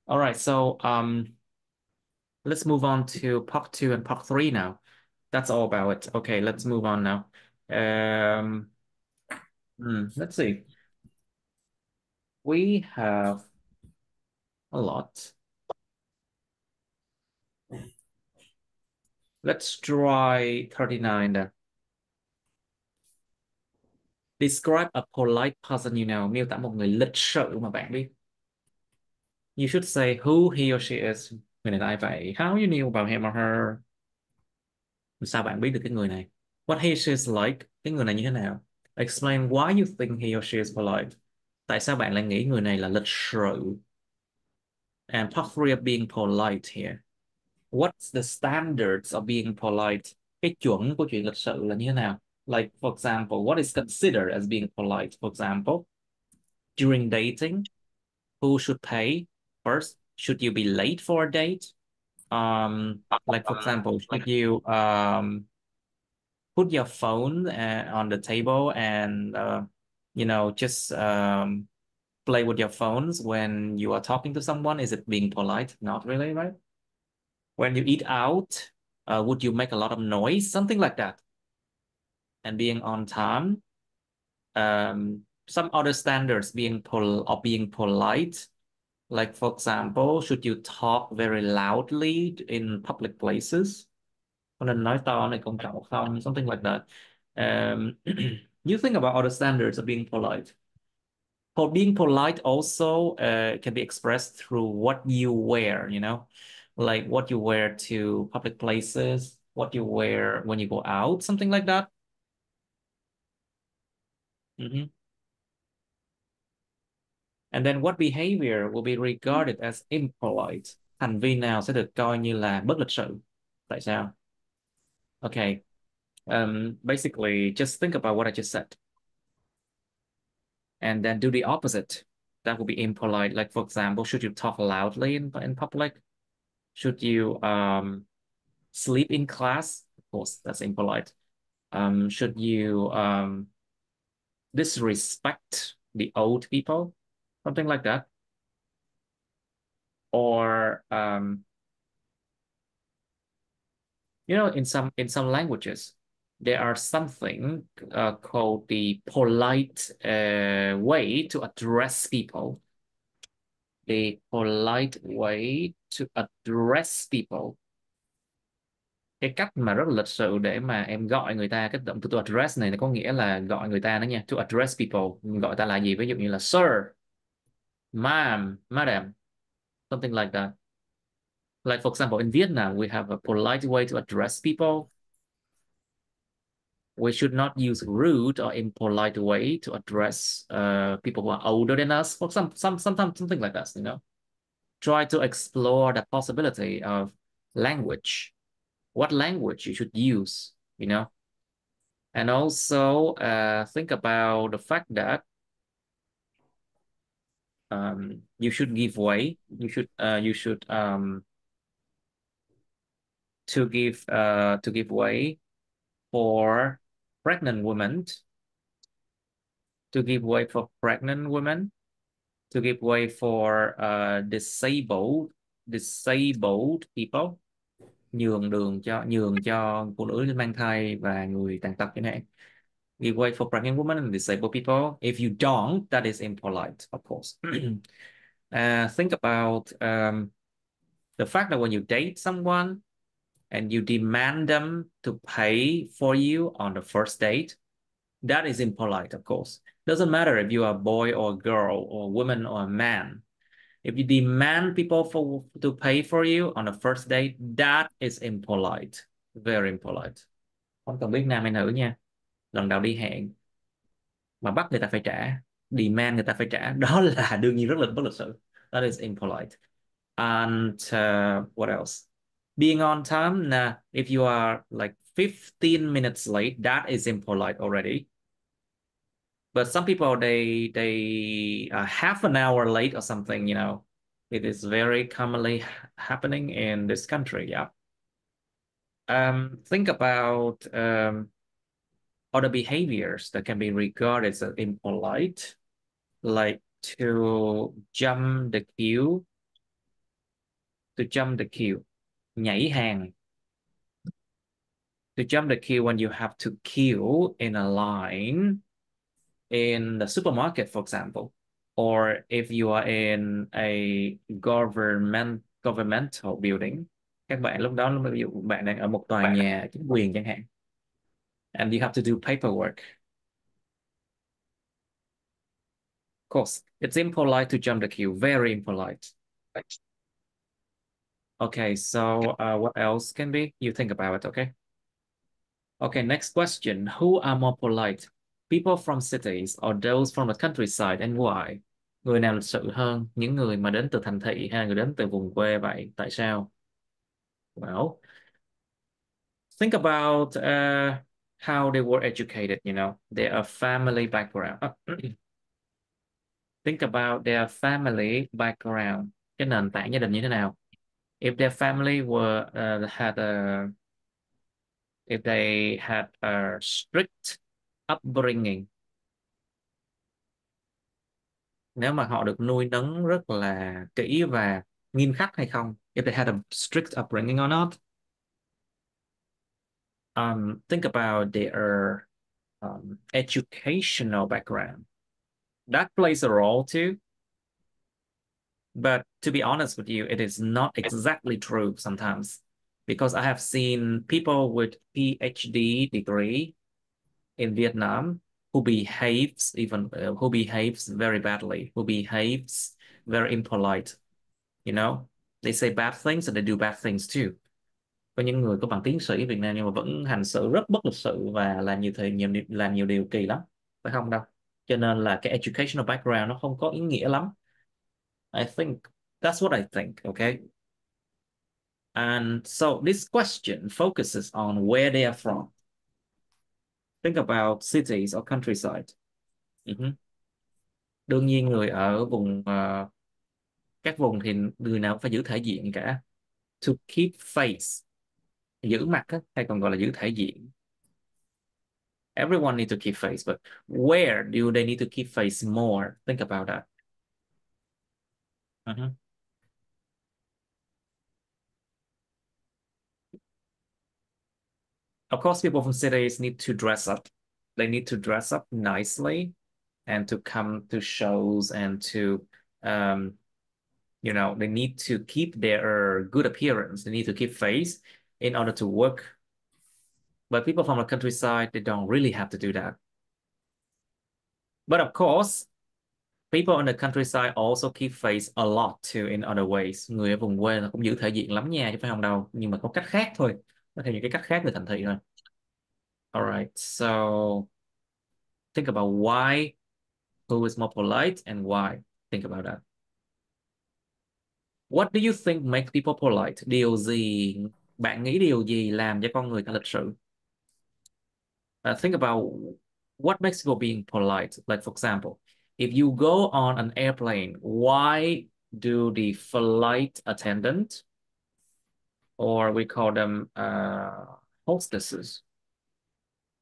All right, so let's move on to part 2 and part 3 now. That's all about it. Okay, let's move on now. Let's see. We have a lot. Let's try 39 then. Describe a polite person you know. Miêu tả một người lịch sự mà bạn biết. You should say who he or she is. Người này là ai vậy? How you knew about him or her? Sao bạn biết được cái người này? What he or she is like? Cái người này như thế nào? Explain why you think he or she is polite. Tại sao bạn lại nghĩ người này là lịch sự? And part 3 of being polite here. What's the standards of being polite? Cái chuẩn của chuyện lịch sự là như thế nào? Like, for example, what is considered as being polite? For example, during dating, who should pay first? Should you be late for a date? Like, for example, should you put your phone on the table and just play with your phones when you are talking to someone? Is it being polite? Not really, right? When you eat out, would you make a lot of noise? Something like that. And being on time. Some other standards being polite. Like, for example, should you talk very loudly in public places? Có nên nói to này công trọng không? Something like that. You think about other standards of being polite. For being polite also can be expressed through what you wear, like what you wear to public places, what you wear when you go out, something like that. And then what behavior will be regarded as impolite? Hành vi nào sẽ được coi như là bất lịch sự? Tại sao? Okay. Basically, just think about what I just said. And then do the opposite. That would be impolite. Like, for example, should you talk loudly in public? Should you sleep in class? Of course, that's impolite. Should you disrespect the old people? Something like that. Or you know, in some languages, there are something called the polite way to address people. The polite way to address people. Cái cách mà rất là lịch sự để mà em gọi người ta, cái động từ to address này nó có nghĩa là gọi người ta đó nha. To address people, gọi ta là gì? Ví dụ như là sir, ma'am, madam, something like that. Like for example, in Vietnam, we have a polite way to address people. We should not use rude or impolite way to address people who are older than us, or sometimes something like that, you know. Try to explore the possibility of language, what language you should use, you know. And also think about the fact that you should give way. You should to give way for pregnant women. To give way for pregnant women. To give way for disabled people. Nhường cho phụ nữ mang thai và người tàn tật chẳng hạn. Give way for pregnant women and disabled people. If you don't, that is impolite, of course. Think about the fact that when you date someone and you demand them to pay for you on the first date, that is impolite, of course. Doesn't matter if you are a boy or a girl or a woman or a man. If you demand people to pay for you on the first date, that is impolite. Very impolite. Không cần biết nam hay nữ nha. Lần đầu đi hẹn mà bắt người ta phải trả, demand người ta phải trả, đó là đương nhiên rất là bất lịch sự. That is impolite. And what else? Being on time. Nah, if you are like 15 minutes late, that is impolite already. But some people they half an hour late or something, you know. It is very commonly happening in this country. Yeah. Think about other behaviors that can be regarded as impolite, like to jump the queue. To jump the queue. Nhảy hàng. To jump the queue when you have to queue in a line in the supermarket, for example, or if you are in a governmental building. Các bạn lúc đó, ví dụ bạn đang ở một tòa nhà chính quyền chẳng hạn, and you have to do paperwork. Of course, it's impolite to jump the queue. Very impolite. Okay, so what else can be? You think about it, okay? Okay, next question. Who are more polite? People from cities or those from the countryside, and why? Người nào lịch sự hơn? Những người mà đến từ thành thị hay người đến từ vùng quê vậy? Tại sao? Well, think about how they were educated, you know, their family background. Think about their family background. Cái nền tảng gia đình như thế nào? If their family if they had a strict upbringing, nếu mà họ được nuôi nấng rất là kỹ và nghiêm khắc hay không? If they had a strict upbringing or not. Think about their educational background. That plays a role too. But to be honest with you, it is not exactly true sometimes, because I have seen people with PhD degree in Vietnam who behaves very badly, who behaves very impolite. You know, they say bad things and they do bad things too. Có những người có bằng tiến sĩ Việt Nam nhưng mà vẫn hành xử rất bất lịch sự và làm nhiều điều kỳ lắm, phải không đâu. Cho nên là cái educational background nó không có ý nghĩa lắm. I think that's what I think, okay? And so this question focuses on where they are from. Think about cities or countryside. Mhm. Đương nhiên người ở các vùng thì người nào cũng phải giữ thể diện cả. To keep face, giữ mặt á, hay còn gọi là giữ thể diện. Everyone need to keep face, but where do they need to keep face more? Think about that. Mhm. Of course, people from cities need to dress up. They need to dress up nicely and to come to shows and to, they need to keep their good appearance. They need to keep face in order to work. But people from the countryside, they don't really have to do that. But of course, people in the countryside also keep face a lot too in other ways. Người ở vùng quê là cũng giữ thể diện lắm nha, chứ phải không đâu. Nhưng mà có cách khác thôi. Có theo những cái cách khác người thành thị thôi. Alright, so think about why, who is more polite and why. Think about that. What do you think makes people polite? Bạn nghĩ điều gì làm cho con người ta lịch sự? Think about what makes people being polite. Like, for example, if you go on an airplane, why do the flight attendant, or we call them hostesses,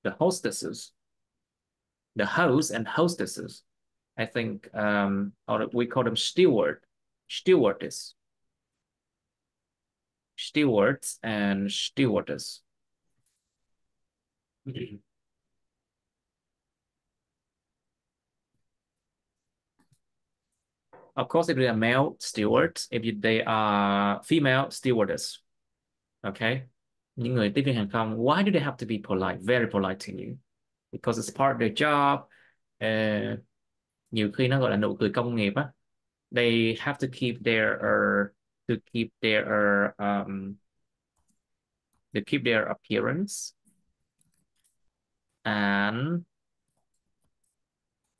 the hostesses, the hosts and hostesses, I think, or we call them stewardess, stewards and stewardess. Of course, if they are male stewards, they are female stewardess. Okay. Những người tiếp viên hàng không, why do they have to be polite, very polite to you? Because it's part of their job. Nhiều khi nó gọi là nụ cười công nghiệp á. They have to keep their appearance and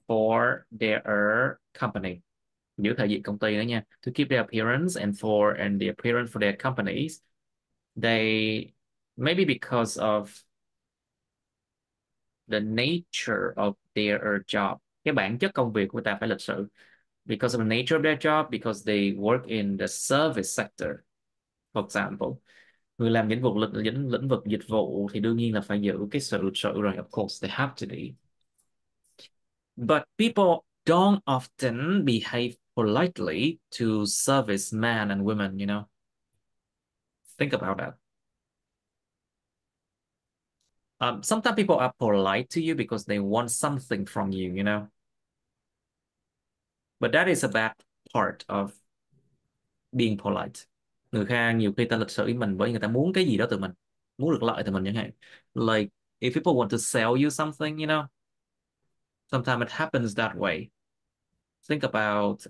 for their company. Giữ thể diện công ty đó nha. To keep their appearance and the appearance for their companies. They maybe because of the nature of their job. Cái bản chất công việc của người ta phải lịch sự. Because of the nature of their job, because they work in the service sector. For example, người làm lĩnh vực dịch vụ thì đương nhiên là phải giữ cái sự lịch sự rồi. Of course, they have to be. But people don't often behave politely to service men and women, Think about that. Sometimes people are polite to you because they want something from you. But that is a bad part of being polite. Nhiều khi ta lịch sự với mình bởi người ta muốn cái gì đó từ mình, muốn được lợi từ mình chẳng hạn. Like if people want to sell you something, sometimes it happens that way. Think about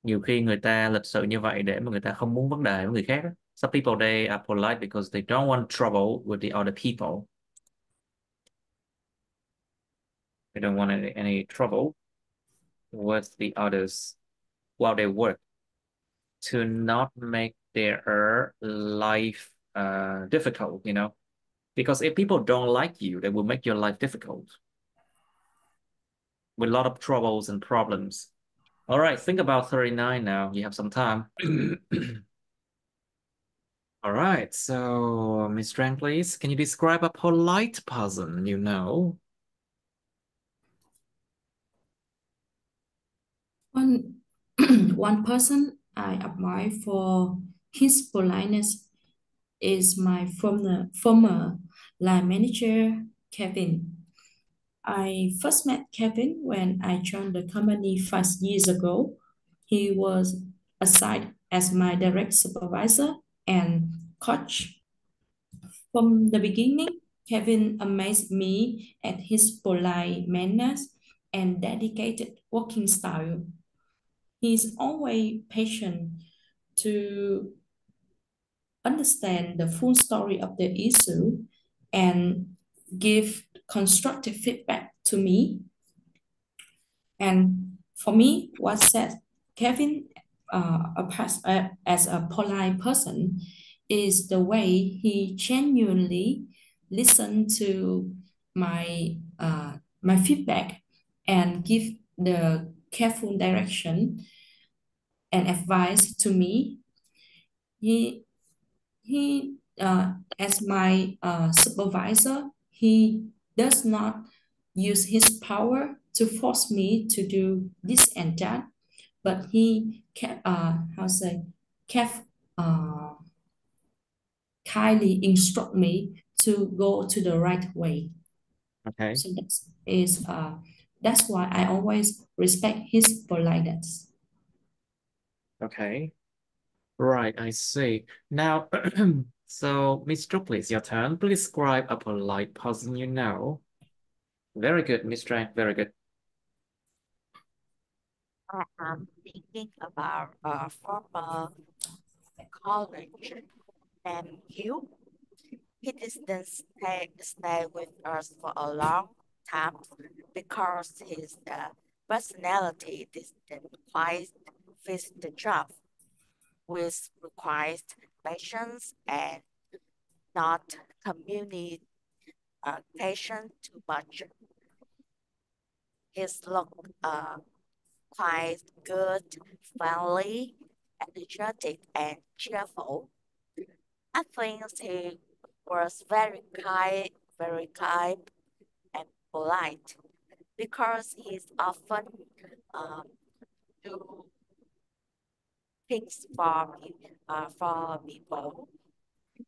nhiều khi người ta lịch sự như vậy để mà người ta không muốn vấn đề với người khác. Some people they are polite because they don't want trouble with the other people. They don't want any trouble with the others while they work, to not make their life difficult, because if people don't like you, they will make your life difficult with a lot of troubles and problems. All right, think about 39 now. You have some time. All right, so Miss Trang, please, can you describe a polite person you know? One person I admire for his politeness is my former line manager, Kevin. I first met Kevin when I joined the company 5 years ago. He was assigned as my direct supervisor and coach. From the beginning, Kevin amazed me at his polite manners and dedicated working style. he's always patient to understand the full story of the issue and give constructive feedback to me. And for me, what sets Kevin apart as a polite person is the way he genuinely listened to my feedback and give the careful direction and advice to me. He as my supervisor, he does not use his power to force me to do this and that, but he kept, how say, kept kindly instruct me to go to the right way. Okay. So that's why I always respect his politeness. Okay. Right, I see. Now, so Miss Trúc, please, your turn. Please describe a polite person you know. Very good, Miss Trang, very good. I am thinking about a former college named Hugh. He didn't stay with us for a long time because his personality didn't quite fit the job, which requires patience and not communication too much. His look quite good, friendly, energetic, and cheerful. I think he was very kind and polite because he's often um, do things for people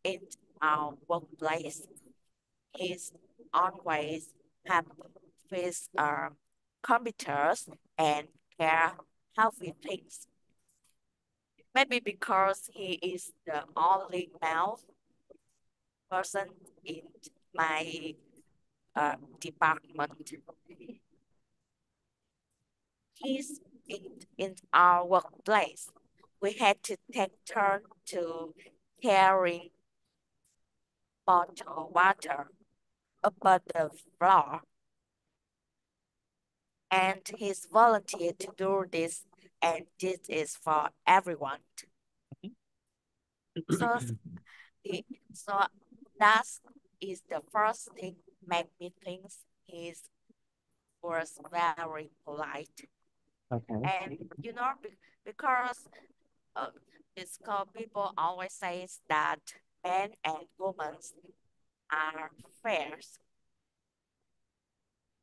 in our workplace. He's always have his computers and care how we think. Maybe because he is the only male person in my department. He's in our workplace. We had to take turn to carrying bottle water above the floor. And he's volunteered to do this, and this is for everyone. So, so that is the first thing make me think he was very polite. Okay. And because it's called people always say that men and women are fair.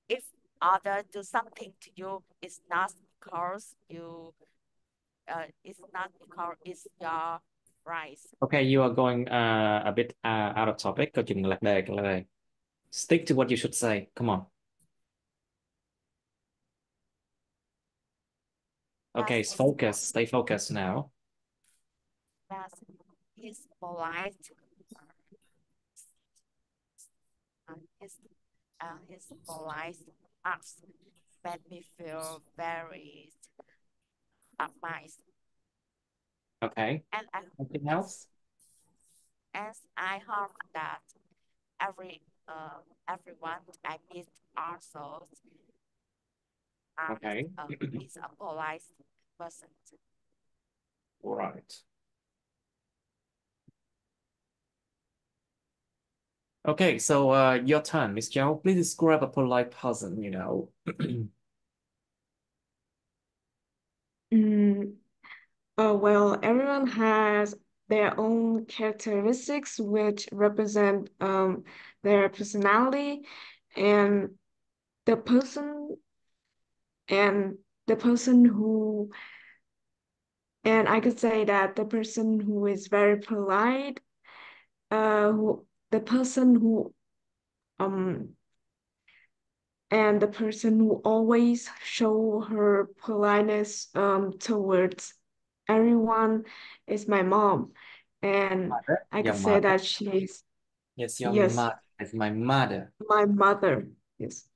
If others do something to you, it's not because it's your right. Okay, you are going a bit out of topic. Câu chuyện lạc đề, lạc đề. Stick to what you should say. Come on. Okay, focus. Stay focused now. That his polite, his polite acts made me feel very amazed. Okay. And Anything else? as I hope that everyone I meet also Okay. is a polite person. Right. Okay, so your turn, Miss Zhao. Please describe a polite person, you know. Well, everyone has their own characteristics which represent their personality, and the person and the person who and I could say that the person who is very polite, who the person who um and the person who always show her politeness towards everyone is my mom, and Mother? I Your could say mother? that she's Yes, your yes, mother is my mother. my mother. Yes.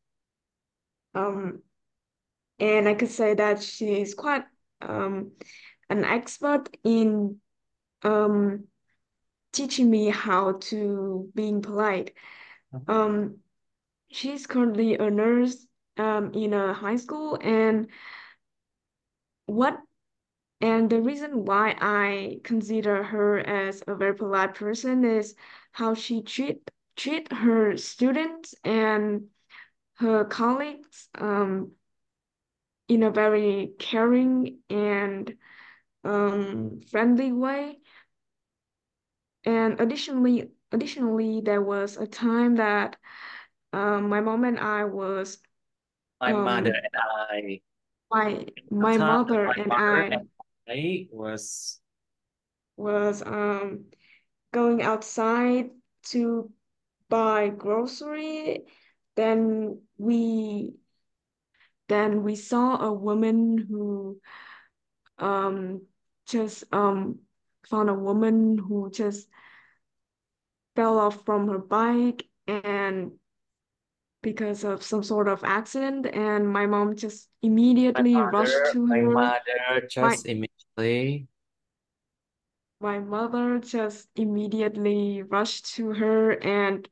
And I could say that she's quite an expert in teaching me how to being polite. Um, she's currently a nurse in a high school, and what and the reason why I consider her as a very polite person is how she treat her students and her colleagues in a very caring and friendly way. And additionally, there was a time that my mom and I was My mother um, and I. The my time that mother my and mother I and I was was going outside to buy grocery. Then we saw a woman who um just found a woman who just fell off from her bike and because of some sort of accident, and my mom just immediately rushed to my her. mother My just immediately. my mother just immediately rushed to her and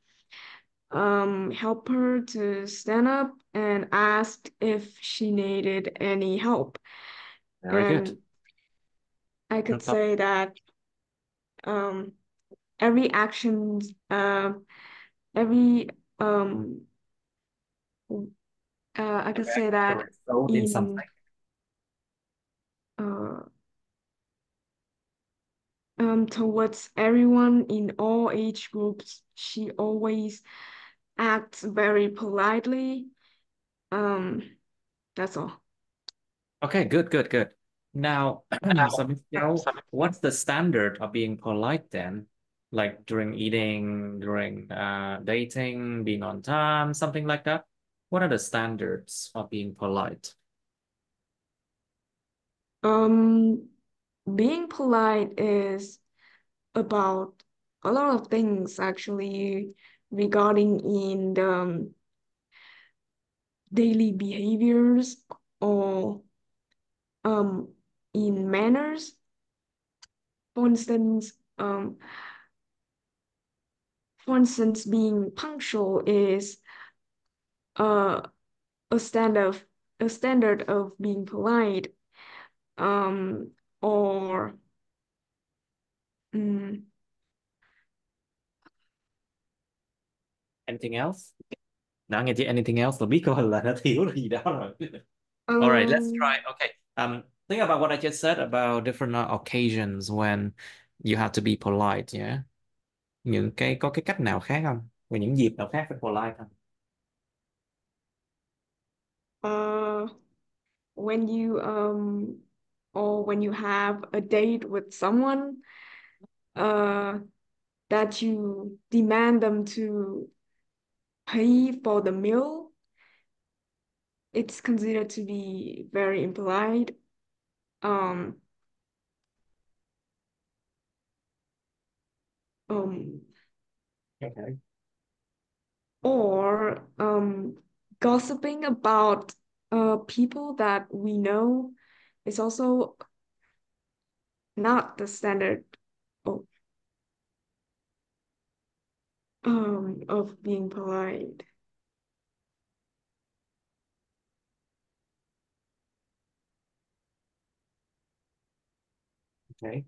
helped her to stand up and asked if she needed any help. Very good. And I No could problem. say that um, every action, every I could say The that result in in something. uh, towards everyone in all age groups, she always acts very politely. Um, that's all. Okay, good, good, good. Now, so Miss Joe, what's the standard of being polite then? Like during eating, during dating, being on time, something like that? What are the standards of being polite? Um, being polite is about a lot of things actually regarding in the daily behaviors or um in manners. For instance, being punctual is uh, a standard of being polite. Um, or mm, Anything else? Đã nghe chị anything else là biết coi là nó thiếu là gì đó rồi. All right, let's um, try. Okay. Think about what I just said about different occasions when you have to be polite, yeah. Những cái có cái cách nào khác không? Và những dịp nào khác phải polite không? uh, when you or when you have a date with someone, uh, that you demand them to pay for the meal, it's considered to be very impolite. Um, um, Okay. or gossiping about people that we know is also not the standard of, of being polite. Okay.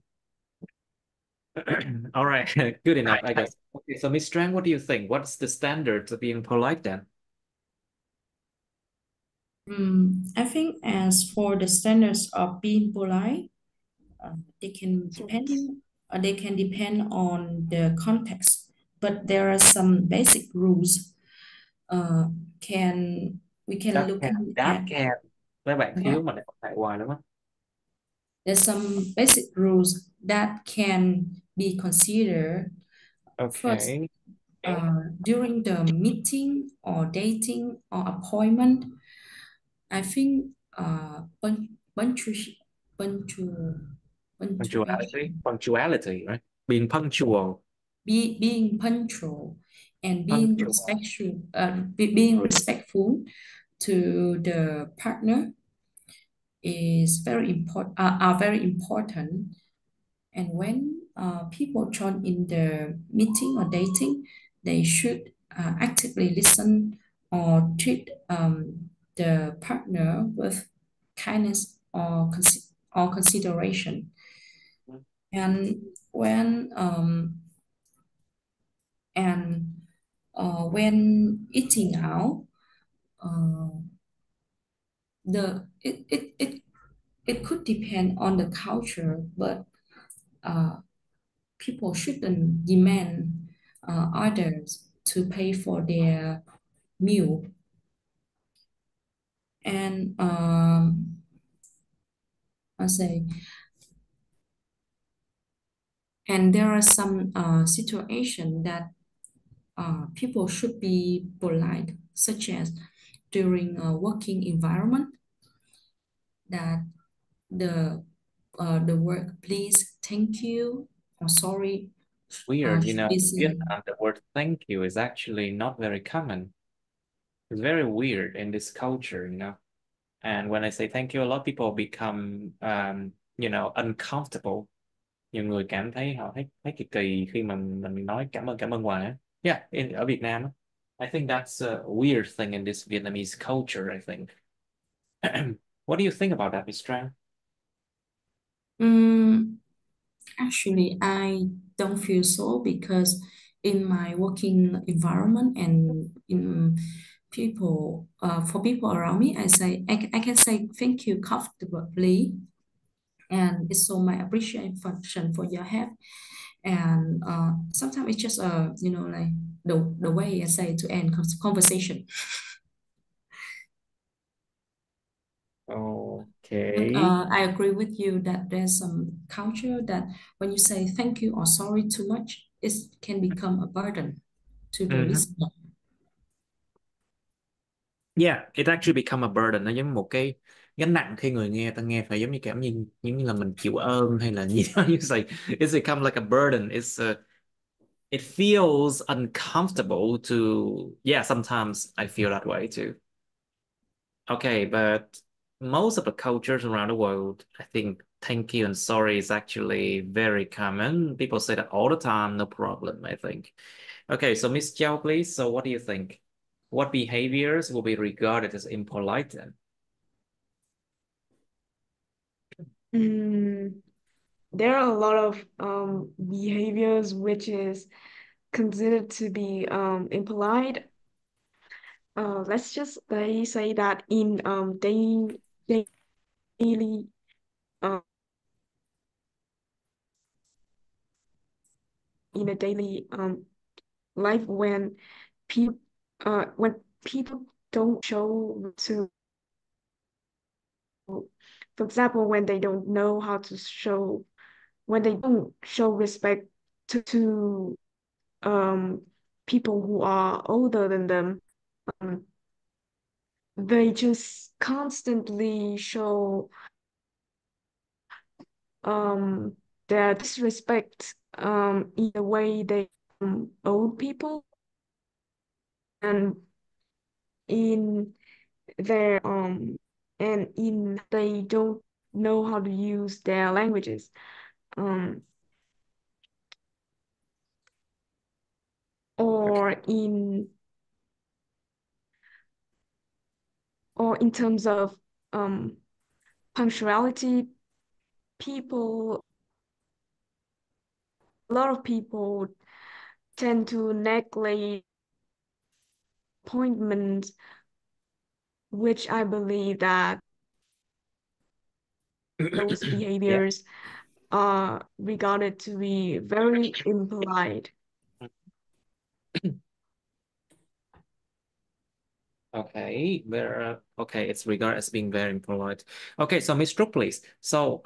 All right. Good enough, I guess. Okay, so Miss Strang, what do you think? What's the standards of being polite then? I think as for the standards of being polite, they can Yes. depend on the context, but there are some basic rules. Uh, can we can look That at can. Mấy bạn that thiếu mà lại phải hoài lắm á. there's some basic rules that can be considered. First, Okay. during the meeting or dating or appointment, I think punctual, Punctuality. punctuation, Punctuality, right? Being punctual. being punctual and Punctual. being respectful to the partner is very important, are very important. And when people join in the meeting or dating, they should actively listen or treat the partner with kindness or consideration. And when when eating out, uh, it could depend on the culture, but people shouldn't demand others to pay for their meal. And I say, and there are some situations that people should be polite, such as during a working environment, that the word please, thank you, or sorry Weird, you should know, be in said. Vietnam, the word thank you is actually not very common. It's very weird in this culture, you know. And when I say thank you, a lot of people become, uncomfortable. Nhiều người cảm thấy họ thấy thấy kỳ kỳ khi mà mình nói cảm ơn hoài á. Yeah, ở Việt Nam á. I think that's a weird thing in this Vietnamese culture, I think. What do you think about that, Miss Tran? Mm, Actually, I don't feel so, because in my working environment and in people, for people around me, I can say thank you comfortably, and it's so my appreciation for your help. And sometimes it's just like the way I say to end conversation. But Okay. I agree with you that there's some culture that when you say thank you or sorry too much, it can become a burden to the Mhm. listener. Yeah, it actually become a burden. Nó giống một cái gánh nặng khi người nghe ta nghe phải giống như cảm như là mình chịu ơn hay là gì đó như vậy. It's become like a burden. It feels uncomfortable to, yeah, sometimes I feel that way too. Okay, but most of the cultures around the world, I think thank you and sorry is actually very common. People say that all the time, no problem, I think. Okay, so Miss Chow, please. So what do you think? What behaviors will be regarded as impolite then? Mm, there are a lot of behaviors which is considered to be impolite. Let's just say that in daily um in a daily life, people when people don't show to, for example, when they don't know how to show, when they don't show respect to people who are older than them. um, they just constantly show um their disrespect in the way they old people, and in their and in they don't know how to use their languages, um or in terms of um punctuality. People A lot of people tend to neglect appointments, which I believe that those Yeah. behaviors are regarded to be very impolite. Okay, okay, it's regarded as being very impolite. Okay, so Miss Trúc, please. So,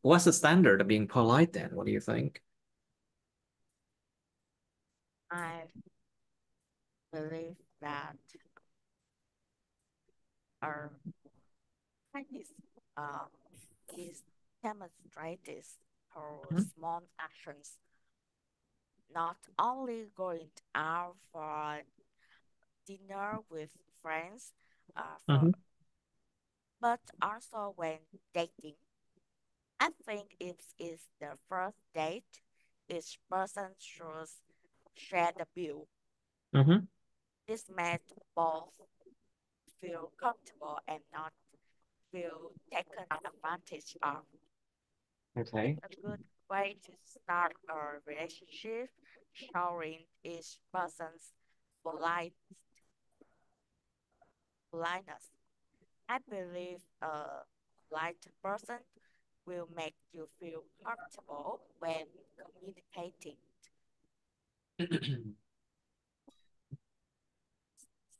what's the standard of being polite then? What do you think? I believe that our practice uh, is demonstrated through Mhm. small actions, not only going out for dinner with friends, for Mhm. but also when dating. I think if it's the first date, each person should share the bill. Mhm. This makes both feel comfortable and not feel taken advantage of. Okay. It's a good way to start a relationship, showing each person's polite, politeness. I believe a polite person will make you feel comfortable when communicating.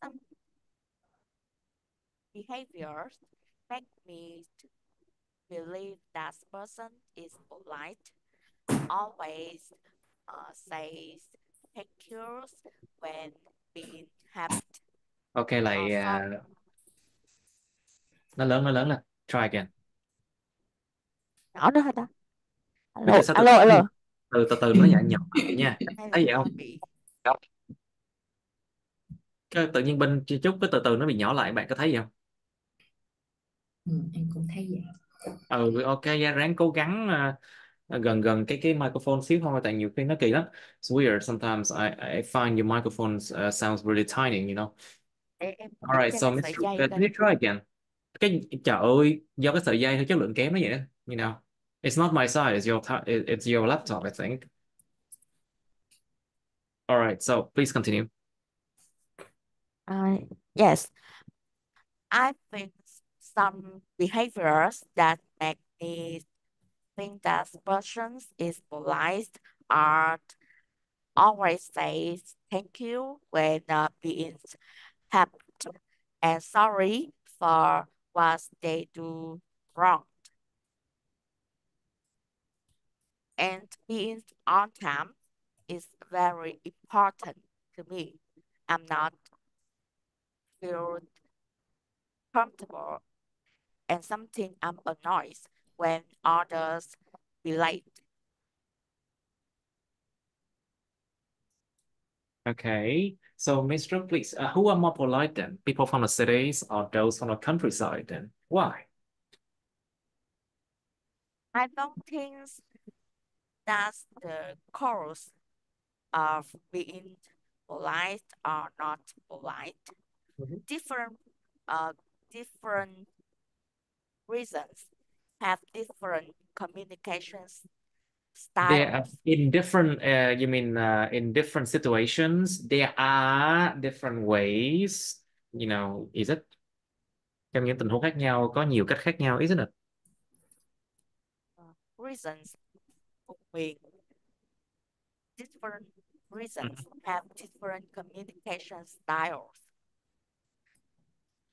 Some behaviors make me believe that person is polite, always says thank you when being helped Ok or lại sorry. nó lớn lên. Try again. Nhỏ nữa hả ta? Biết Alo, tại sao alo, alo. từ từ nó nhỏ nhỏ lại nha. Hay là Thấy vậy nó không? bị Cái tự nhiên bên chút cái từ nó bị nhỏ lại, bạn có thấy gì không? Ừ, em cũng thấy vậy. Ok, ráng cố gắng gần gần cái microphone xíu thôi, tại nhiều khi nó kỳ lắm. It's weird sometimes. I find your microphone sounds really tiny, you know. em nghĩ Alright, chắc so là sợi Mr. dây Can kênh. you try again? Cái trời ơi, do cái sợi dây thôi, chất lượng kém nó vậy đó, you know. It's not my side, it's your laptop, I think. Alright, so please continue. Yes, I think some behaviors that make me think that person is polite are always says thank you when being helped and sorry for what they do wrong. And being on time is very important to me. I'm not feel comfortable and something I'm annoyed when others be late. Okay, so Mr. Please, who are more polite then? People from the cities or those from the countryside then? Why? I don't think that's the cause of being polite or not polite. Mhm. Different different reasons have different communications They are styles. in different, you mean in different situations, there are different ways, you know, is it? Trong những tình huống khác nhau, có nhiều cách khác nhau, isn't it? Reasons mean different reasons Mhm. have different communication styles.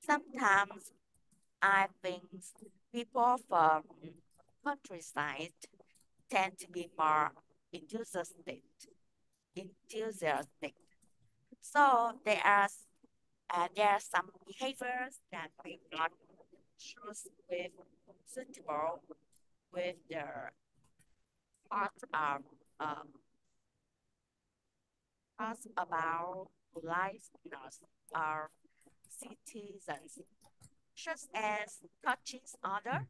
Sometimes I think people from countryside tend to be more enthusiastic. Enthusiastic. So there are some behaviors that may not choose with suitable with their part of us about politeness of citizens, such as touching other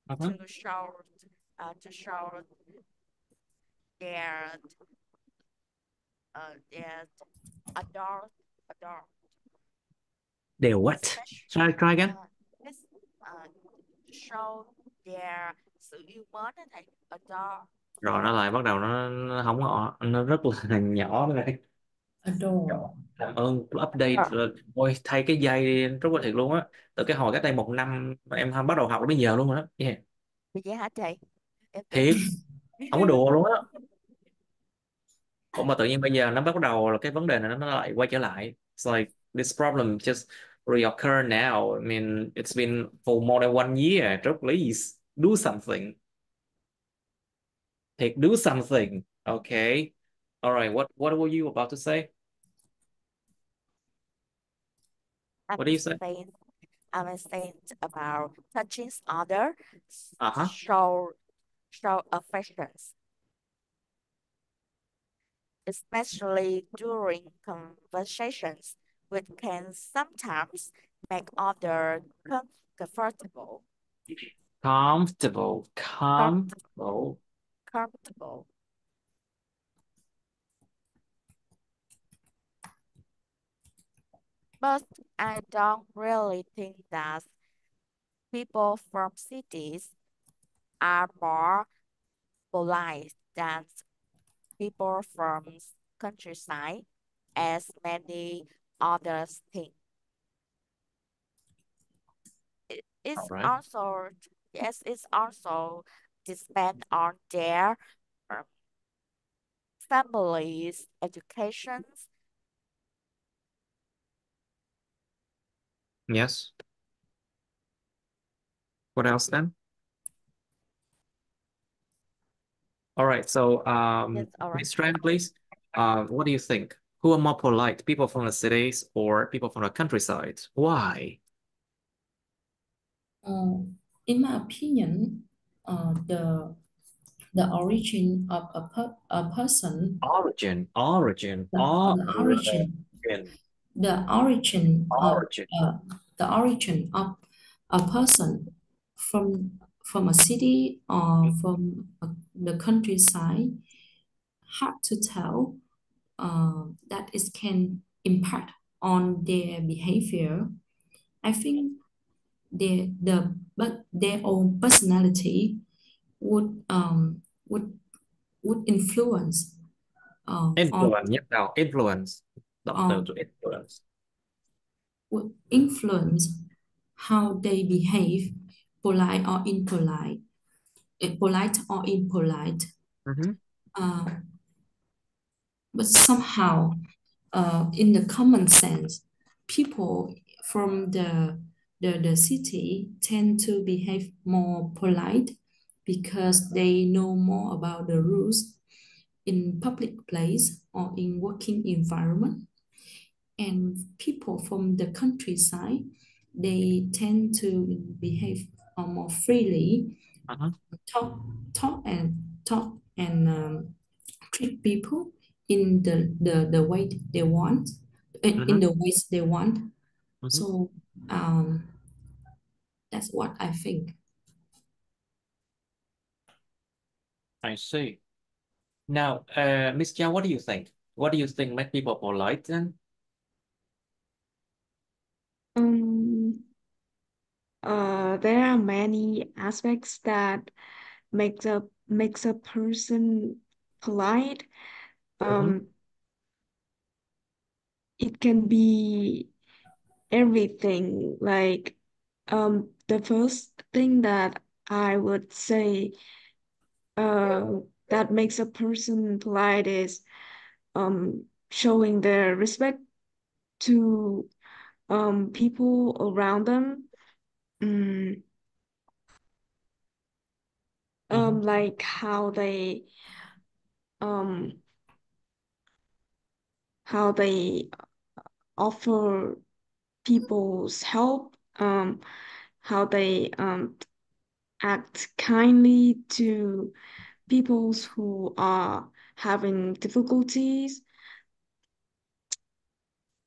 Uh-huh. to show their their adore Đều what? especially Try again. this to show their sự yêu mến đó thầy adore. Rồi nó lại bắt đầu nó không ngọ, nó rất là nhỏ đây. Adore. Cảm ơn update Adore. rồi. Ôi, thay cái dây đi, rất là thiệt luôn á, từ cái hồi cách đây 1 năm mà em bắt đầu học đến bây giờ luôn rồi đó. Yeah. Vì vậy hả thầy? Em tưởng Thiệt, không có đùa luôn á. Ủa mà tự nhiên bây giờ nó bắt đầu là cái vấn đề này nó lại quay trở lại. It's like this problem just reoccur now. I mean, it's been for more than 1 year. Just please do something. Thiệt, do something. Okay. All right. What were you about to say? I'm What do you say? saying I'm saying about touching other Uh-huh. show affections, especially during conversations, which can sometimes make other comfortable. Comfortable. Comfortable. Comfortable. Comfortable. But I don't really think that people from cities are more polite than people from countryside, as many others think. All It's right. also, yes, it's also depend on their um, families' educations. Yes. What else then? All right. So, Yes, all right. Miss Tran, please. What do you think? Who are more polite, people from the cities or people from the countryside? Why? Uh, in my opinion, the origin of a person, Origin, the origin, the origin of origin. uh, the origin of a person from a city or from the countryside, hard to tell. That it can impact on their behavior. I think but their own personality would influence on Influence, nhắc nào? Influence. Động từ to um, influence. would influence how they behave, polite or impolite, polite or impolite. Mhm, Uh, but somehow, in the common sense, people from the city tend to behave more polite because they know more about the rules in public place or in working environment. And people from the countryside, they tend to behave more freely, uh-huh, talk talk and treat people in the way they want, in mhm, the ways they want. mhm. So um, that's what I think. I see. Now, Miss Chow, what do you think? What do you think make people polite then? Um, there are many aspects that makes a person polite. Mhm, Um, it can be everything. Like, the first thing that I would say, that makes a person polite is showing their respect to people around them. Mm, mhm, like um how they offer people's help, how they act kindly to peoples who are having difficulties,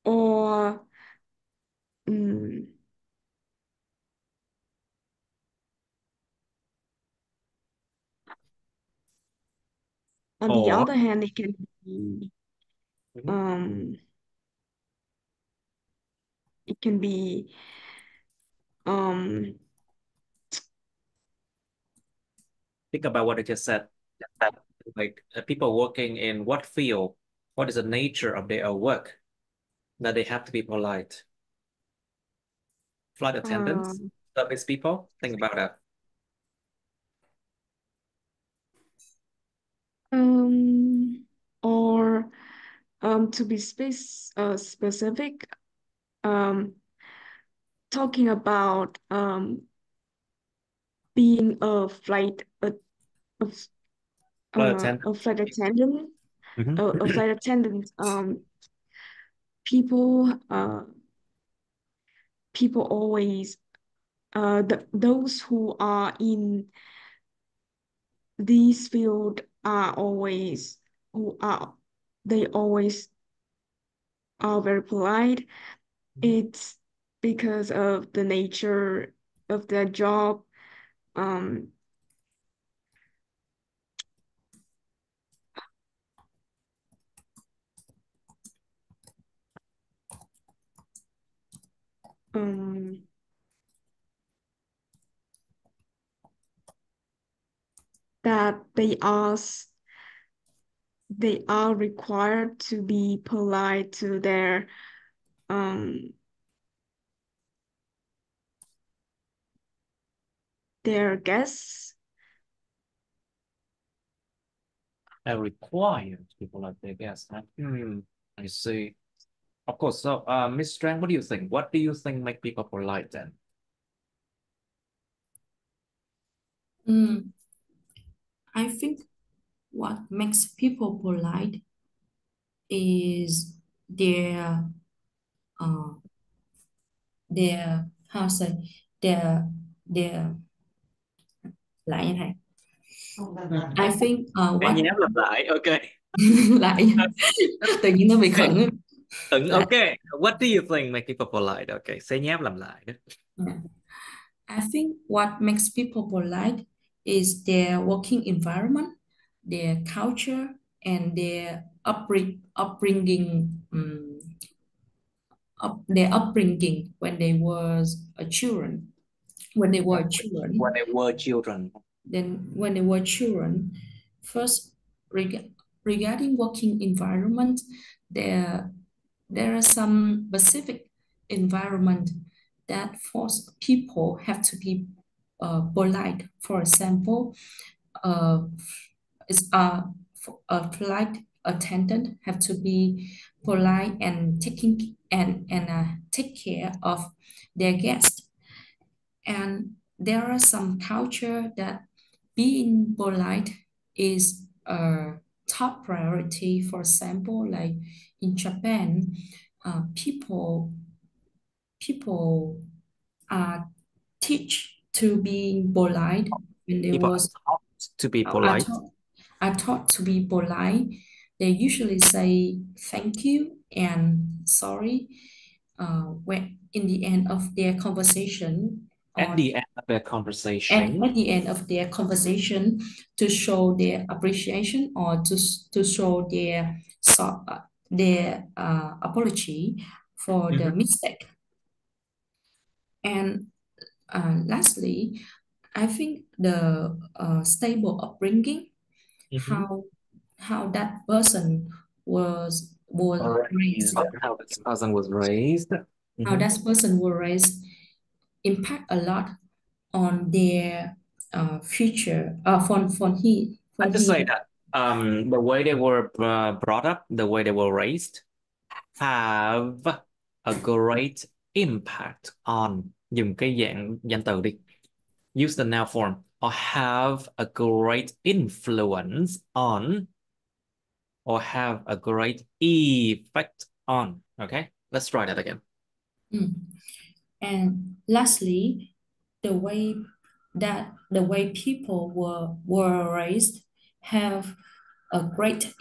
or mm, on the or other hand, it can be mhm, um it can be um think about what I just said. Like people working in what field? What is the nature of their work that they have to be polite? Flight attendants, um service people. Think about that. um or to be specific, um talking about being a, Flight attendant. a flight attendant, Mhm, a flight attendant. People people always, those who are in this field are always, who are they always are very polite. mhm, It's because of the nature of their job. Um, um, that they are required to be polite to their guests. Are required people like their guests. Huh? I see. Of course. So, Miss Strang, what do you think? What do you think make people polite then? I think what makes people polite is uh their how to say their lại như này. I think Cái what nháp lặp lại, okay. lại tự nhiên nó bị khẩn á. Okay. What do you think make people polite? Okay, sẽ nháp làm lại đó. Yeah. I think what makes people polite is their working environment, their culture, and their upbringing. Their upbringing when they was a children. When they were children. When they were children. Then when they were children, first regarding working environment, there are some specific environment that force people have to be polite. For example, is a flight attendant have to be polite and take care of their guests. And there are some culture that being polite is a top priority. For example, like in Japan, people are teach to be polite when they People are was taught to be are polite. taught to be polite. They usually say thank you and sorry when in the end of their conversation, At or the end of their conversation. at the end of their conversation, to show their appreciation or to show their apology for the mistake. And lastly, I think the stable upbringing, how that person was raised, How this person was raised. how that person was raised, impact a lot on their future. I just say that the way they were brought up, the way they were raised, have a great impact on. Dùng cái dạng danh từ đi. Use the noun form. Or have a great influence on. Or have a great effect on. Okay, let's try that again. And lastly, the way people were raised have a great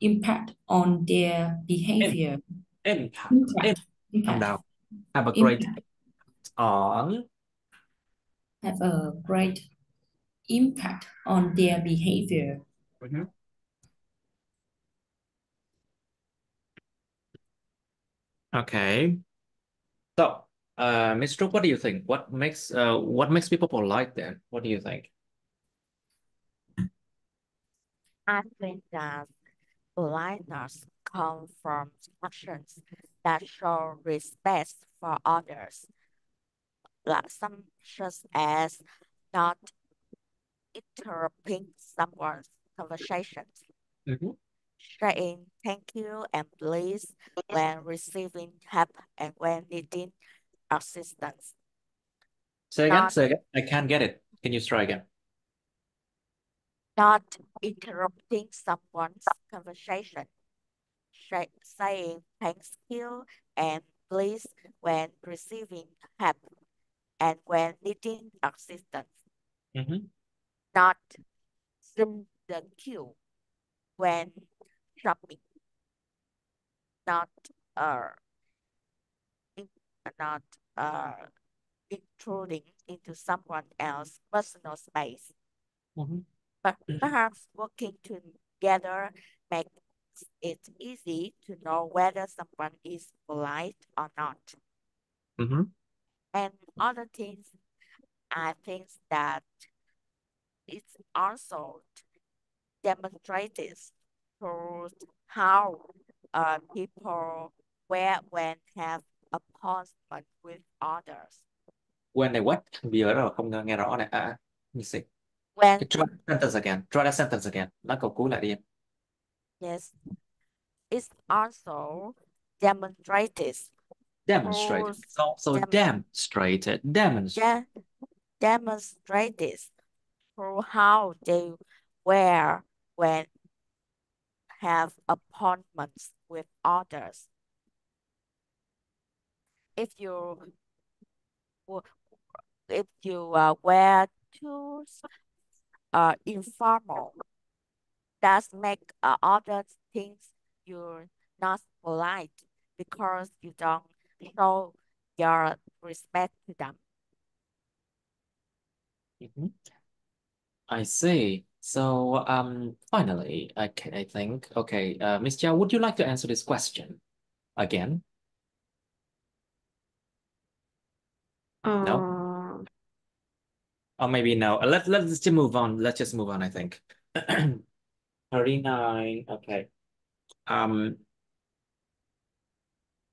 impact on their behavior. Impact. Have a great on. Have a great impact on their behavior. Okay. So, Ms. Trúc, what do you think? What makes people polite then? What do you think? I think that politeness comes from actions that show respect for others, like some such as not interrupting someone's conversations, saying thank you and please when receiving help and when needing assistance. Say again. I can't get it. Can you try again? Not interrupting someone's conversation, saying thank you and please when receiving help and when needing assistance. Not jump the queue when shopping. Not not intruding into someone else's personal space. But perhaps working together makes it easy to know whether someone is polite or not. And other things, I think that it's also demonstrated through how people where when have appointment with others. When they what? Bây giờ rất là không nghe rõ này. Let me see. When Try that sentence again. Try that sentence again. Nói câu cuối lại đi em. yes, it's also demonstrated. Demonstrated. It's also demonstrated. Demonstrated through how they wear when have appointments with others. If you wear too informal, that make others think you're not polite because you don't show your respect to them. I see. So, finally, I think, okay, Miss Chow, would you like to answer this question again? No? Or maybe no. Let's just move on. Let's just move on, I think. 39. Okay.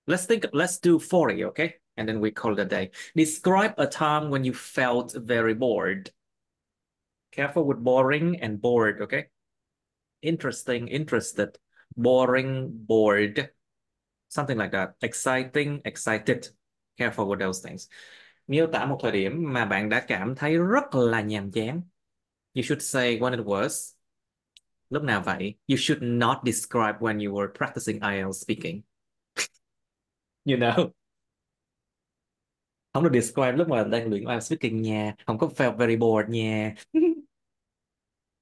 Let's do 40, okay? And then we call it a day. Describe a time when you felt very bored. Careful with boring and bored, okay? Interesting, interested. Boring, bored. Something like that. Exciting, excited. Careful with those things. Miêu tả một thời điểm mà bạn đã cảm thấy rất là nhàm chán. You should say when it was. Lúc nào vậy? You should not describe when you were practicing IELTS speaking. You know? Không được describe lúc mà đang luyện IELTS speaking nha. Không có felt very bored nha.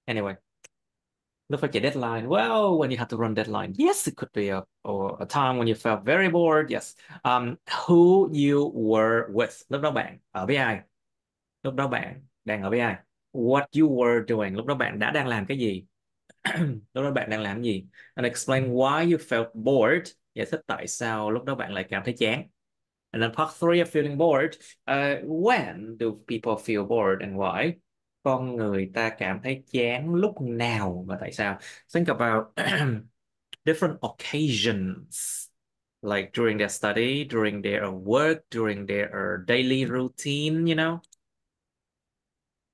Anyway. Lúc phải chạy deadline. Well, when you have to run deadline. Yes, it could be a time when you felt very bored. Yes. Who you were with. Lúc đó bạn ở với ai? Lúc đó bạn đang ở với ai? What you were doing. Lúc đó bạn đang làm cái gì? Lúc đó bạn đang làm gì? And explain why you felt bored. Giải thích tại sao lúc đó bạn lại cảm thấy chán. And then part 3 of feeling bored. When do people feel bored and why? Con người ta cảm thấy chán lúc nào và tại sao? Think about different occasions, like during their study, during their work, during their daily routine, you know?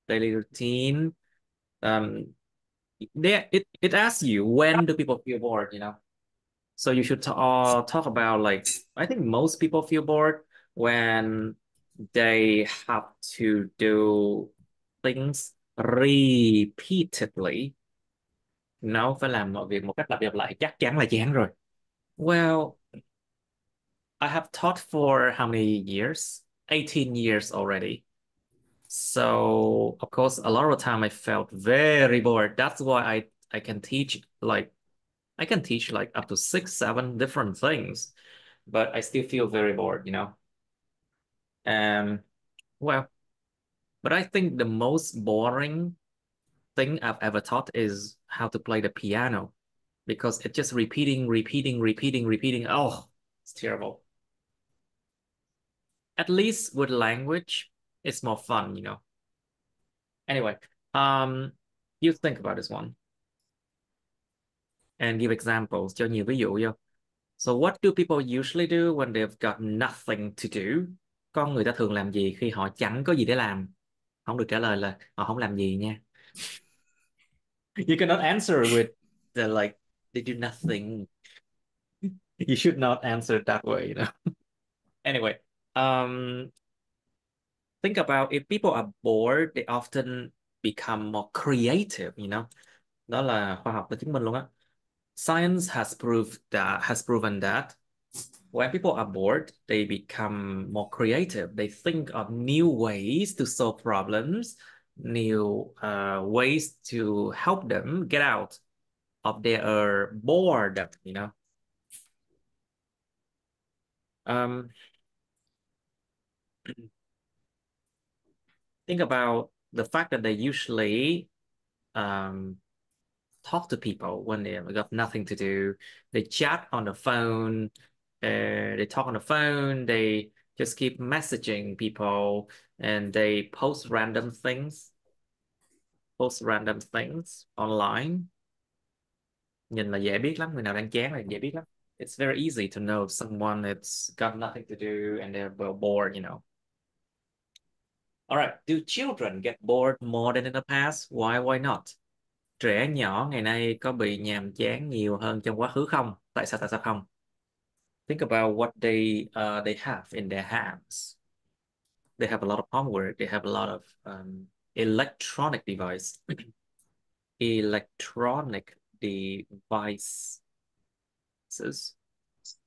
Daily routine. It asks you, when do people feel bored, you know? So you should talk about, like, I think most people feel bored when they have to do things repeatedly. Nó phải làm mọi việc một cách lặp đi lặp lại, chắc chắn là chán rồi. Well, I have taught for how many years? 18 years already. So, of course, a lot of the time I felt very bored. That's why I can teach like up to 6, 7 different things, but I still feel very bored, you know? Well, but I think the most boring thing I've ever taught is how to play the piano, because it's just repeating. Oh, it's terrible. At least with language, it's more fun, you know? Anyway, you think about this one and give examples, cho nhiều ví dụ vô. So what do people usually do when they've got nothing to do? Con người ta thường làm gì khi họ chẳng có gì để làm? Không được trả lời là họ không làm gì nha. You cannot answer with the like they do nothing. You should not answer that way, you know. Anyway, think about if people are bored, they often become more creative, you know. Đó là khoa học đã chứng minh luôn á. Science has proven that when people are bored, they become more creative. They think of new ways to solve problems, new ways to help them get out of their boredom, you know. Think about the fact that they usually talk to people when they got nothing to do. They chat on the phone, they talk on the phone, they just keep messaging people, and they post random things online. Nhìn là dễ biết lắm, người nào đang chán là dễ biết lắm. It's very easy to know someone that's got nothing to do and they're well bored, you know. All right, do children get bored more than in the past? Why not? Trẻ nhỏ ngày nay có bị nhàm chán nhiều hơn trong quá khứ không? Tại sao không? Think about what they have in their hands. They have a lot of homework. They have a lot of electronic device. Electronic devices,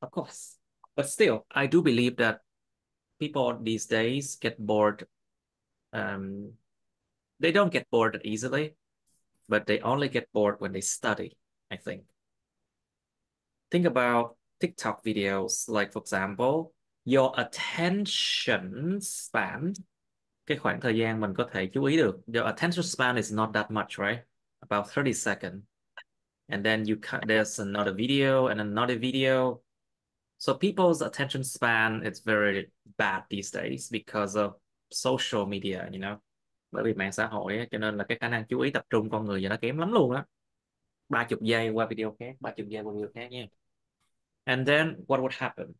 of course. But still, I do believe that people these days get bored. They don't get bored easily, but they only get bored when they study, I think. Think about TikTok videos, like for example, your attention span, cái khoảng thời gian mình có thể chú ý được. Your attention span is not that much, right? About 30 seconds. And then there's another video and another video. So people's attention span is very bad these days because of social media, you know. Bởi vì mạng xã hội ấy, cho nên là cái khả năng chú ý tập trung con người giờ nó kém lắm luôn á. 30 giây qua video khác, 30 giây qua video khác nha. And then what would happen?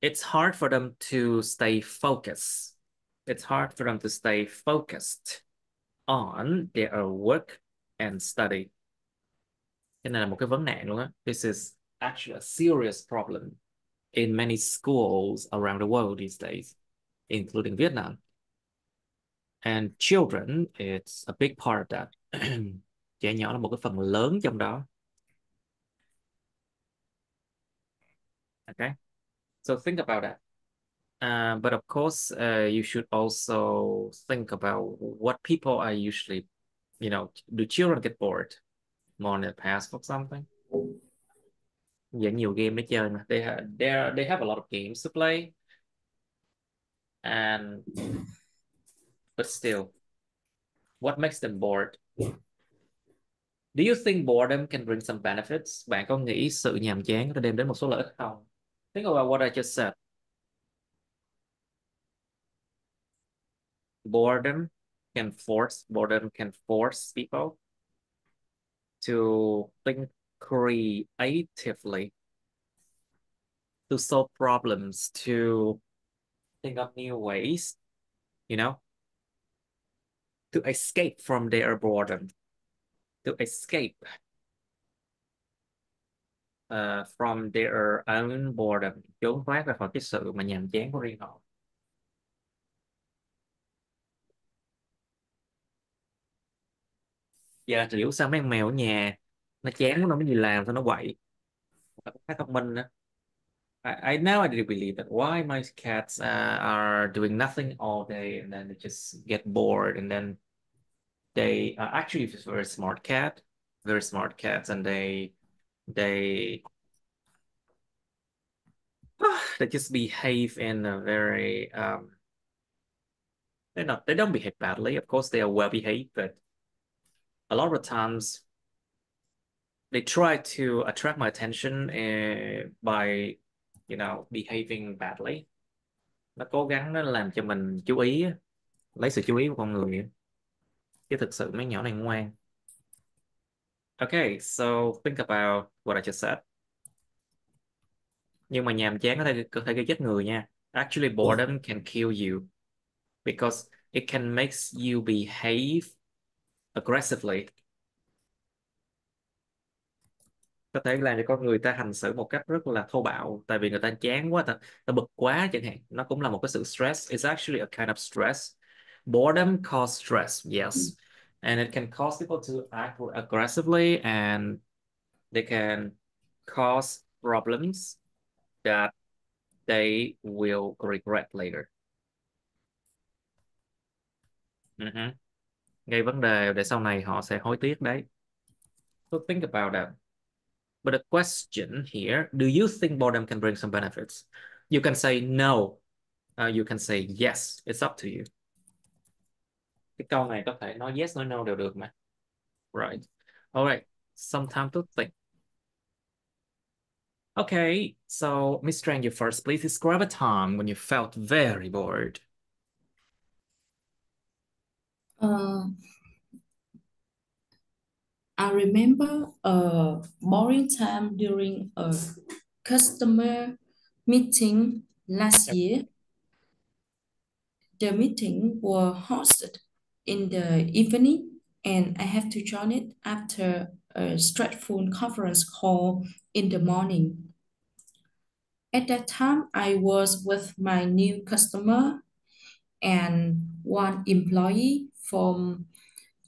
It's hard for them to stay focused. It's hard for them to stay focused on their work and study. Cái này là một cái vấn nạn luôn á. This is actually a serious problem in many schools around the world these days, including Vietnam. And children, it's a big part of that. Trẻ nhỏ là một cái phần lớn trong đó. Okay, so think about that. But of course, you should also think about what people are usually, you know, do children get bored more in the past for something? Giờ nhiều game để chơi mà. They have a lot of games to play. But still, what makes them bored? Do you think boredom can bring some benefits? Bạn có nghĩ sự nhàm chán có thể đem đến một số lợi ích không? Think about what I just said. Boredom can force people to think creatively, to solve problems, to think of new ways, you know, to escape from their boredom, to escape from their own boredom, trốn thoát ra khỏi cái sự mà nhàm chán của riêng họ. Giờ thì hiểu sao mấy con mèo ở nhà nó chán nó mới đi làm, sao nó quậy. Khá thông minh đó. I now I do believe that why my cats are doing nothing all day and then they just get bored, and then they are actually very smart cats, and they they just behave in a very they don't behave badly. Of course, they are well behaved, but a lot of the times they try to attract my attention by, you know, behaving badly. Nó cố gắng nó làm cho mình chú ý, lấy sự chú ý của con người, chứ thực sự mấy nhỏ này ngoan. Okay, so think about what I just said. Nhưng mà nhàm chán có thể gây chết người nha. Actually, boredom can kill you because it can make you behave aggressively. Có thể làm cho con người ta hành xử một cách rất là thô bạo, tại vì người ta chán quá, ta bực quá chẳng hạn. Nó cũng là một cái sự stress. It's actually a kind of stress. Boredom causes stress, yes. And it can cause people to act aggressively, and they can cause problems that they will regret later. Gây vấn đề để sau này họ sẽ hối tiếc đấy. So think about that. But the question here, do you think boredom can bring some benefits? You can say no. You can say yes, it's up to you. Cái câu này có thể nói yes, nói no đều được mà. Right. All right. Some time to think. Okay, so Miss Strang, you first. Please describe a time when you felt very bored. I remember a boring time during a customer meeting last year. The meeting was hosted in the evening, and I have to join it after a stressful conference call in the morning. At that time, I was with my new customer and one employee from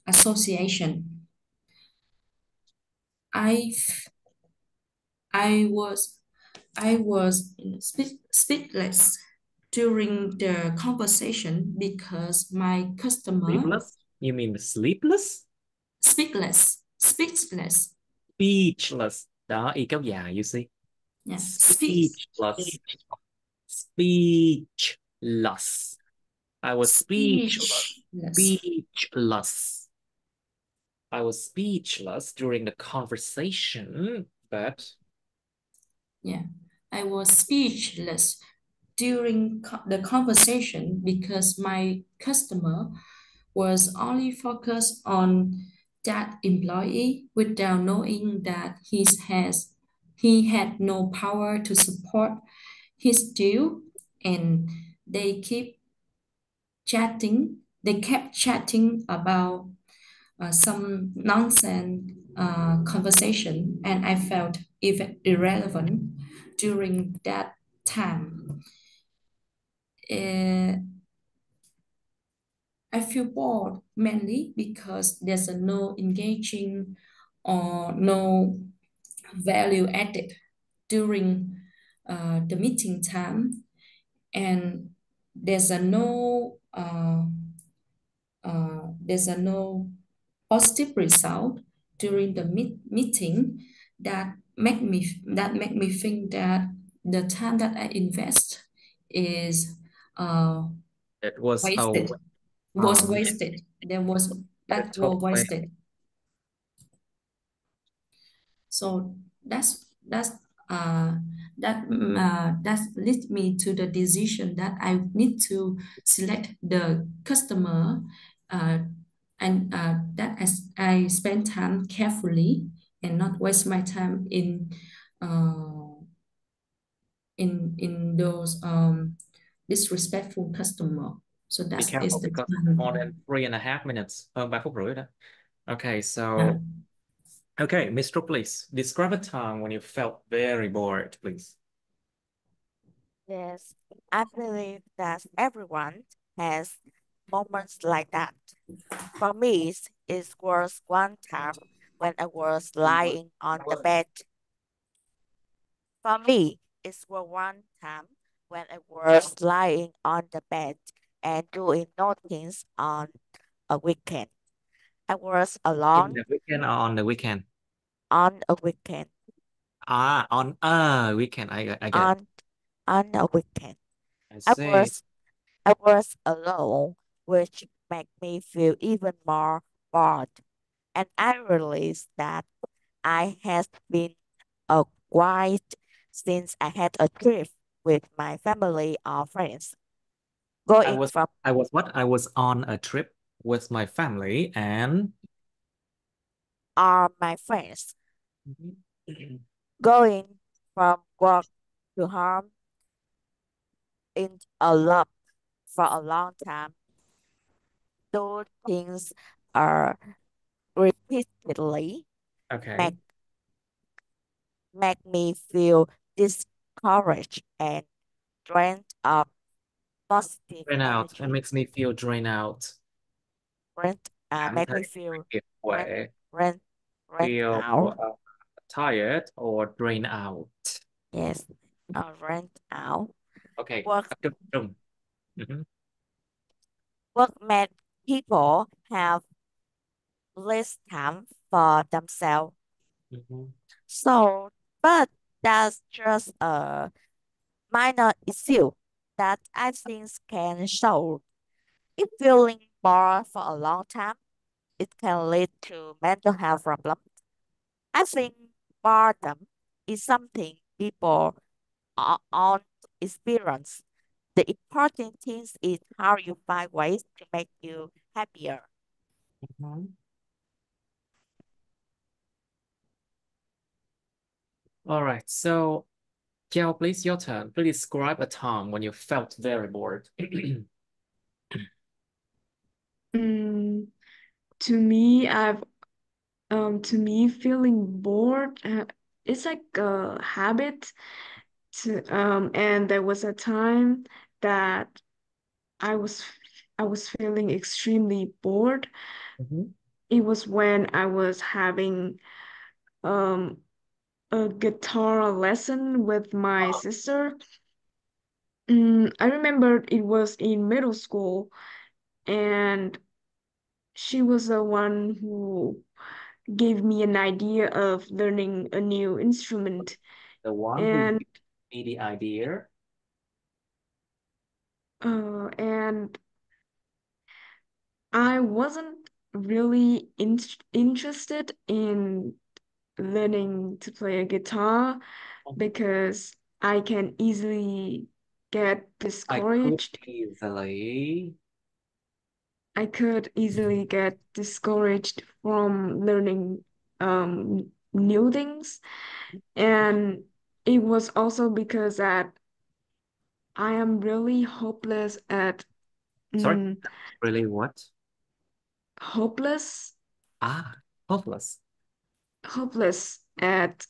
association. I I was speechless during the conversation because my customer Sleepless? You mean sleepless? speechless. Speechless. Đó, y kéo dài, you see. Yeah, Speechless. Speechless. I was speechless. Speechless. I was speechless during the conversation, but Yeah, I was speechless during the conversation because my customer was only focused on that employee without knowing that he had no power to support his deal, and they keep chatting they kept chatting about some nonsense conversation, and I felt even irrelevant during that time. Uh, I feel bored mainly because there's a no engaging or no value added during the meeting time, and there's a no positive result during the meeting that make me think that the time that I invest is it was wasted. yeah, That was totally. wasted. So that leads me to the decision that I need to select the customer, and that as I spend time carefully and not waste my time in those disrespectful customer. So Be that is careful the because time. more than 3.5 minutes. Hơn 3 phút rưỡi đó. Okay, so Yeah. okay, Mr. Please describe a time when you felt very bored, please. Yes, I believe that everyone has moments like that. For me, it was one time when I was lying on the bed. For me, it was one time when I was lying on the bed and doing nothing on a weekend. I was In alone the weekend or on the weekend? on a weekend. On a weekend. I get it. On a weekend. I I see. was I was alone, which made me feel even more bored. And I realized that I had been a quiet since I had a trip with my family or friends. I Going was from I was what? I was on a trip with my family and are my friends. Mhm. Going from work to home in a lot for a long time. Those things are repeatedly Okay. make make me feel discouraged and drained of positive Drain out. It energy. makes me feel drained out. Drained, Cảm make thấy me feel kiệt drained, quệ, drained, drained feel out. tired or drained out. Yes, drained out. Okay. Work Tập trung. Mhm. work made people have less time for themselves. Mhm. So, but that's just a minor issue. that I think can show. If feeling bored for a long time, it can lead to mental health problems. I think boredom is something people all experience. The important thing is how you find ways to make you happier. Mhm. All right, so Jiao, please, your turn. Please describe a time when you felt very bored. Mm, to me, to me, feeling bored, it's like a habit. And there was a time that I was I was feeling extremely bored. Mhm. It was when I was having um a guitar lesson with my sister. I remember it was in middle school, and she was the one who gave me an idea of learning a new instrument. The one who And gave me the idea. and I wasn't really interested in learning to play a guitar Mhm. because I can easily get I could discouraged. easily. I could easily get discouraged from learning new things. And it was also because that I am really hopeless at Sorry, mm, really what? hopeless Ah, hopeless. hopeless at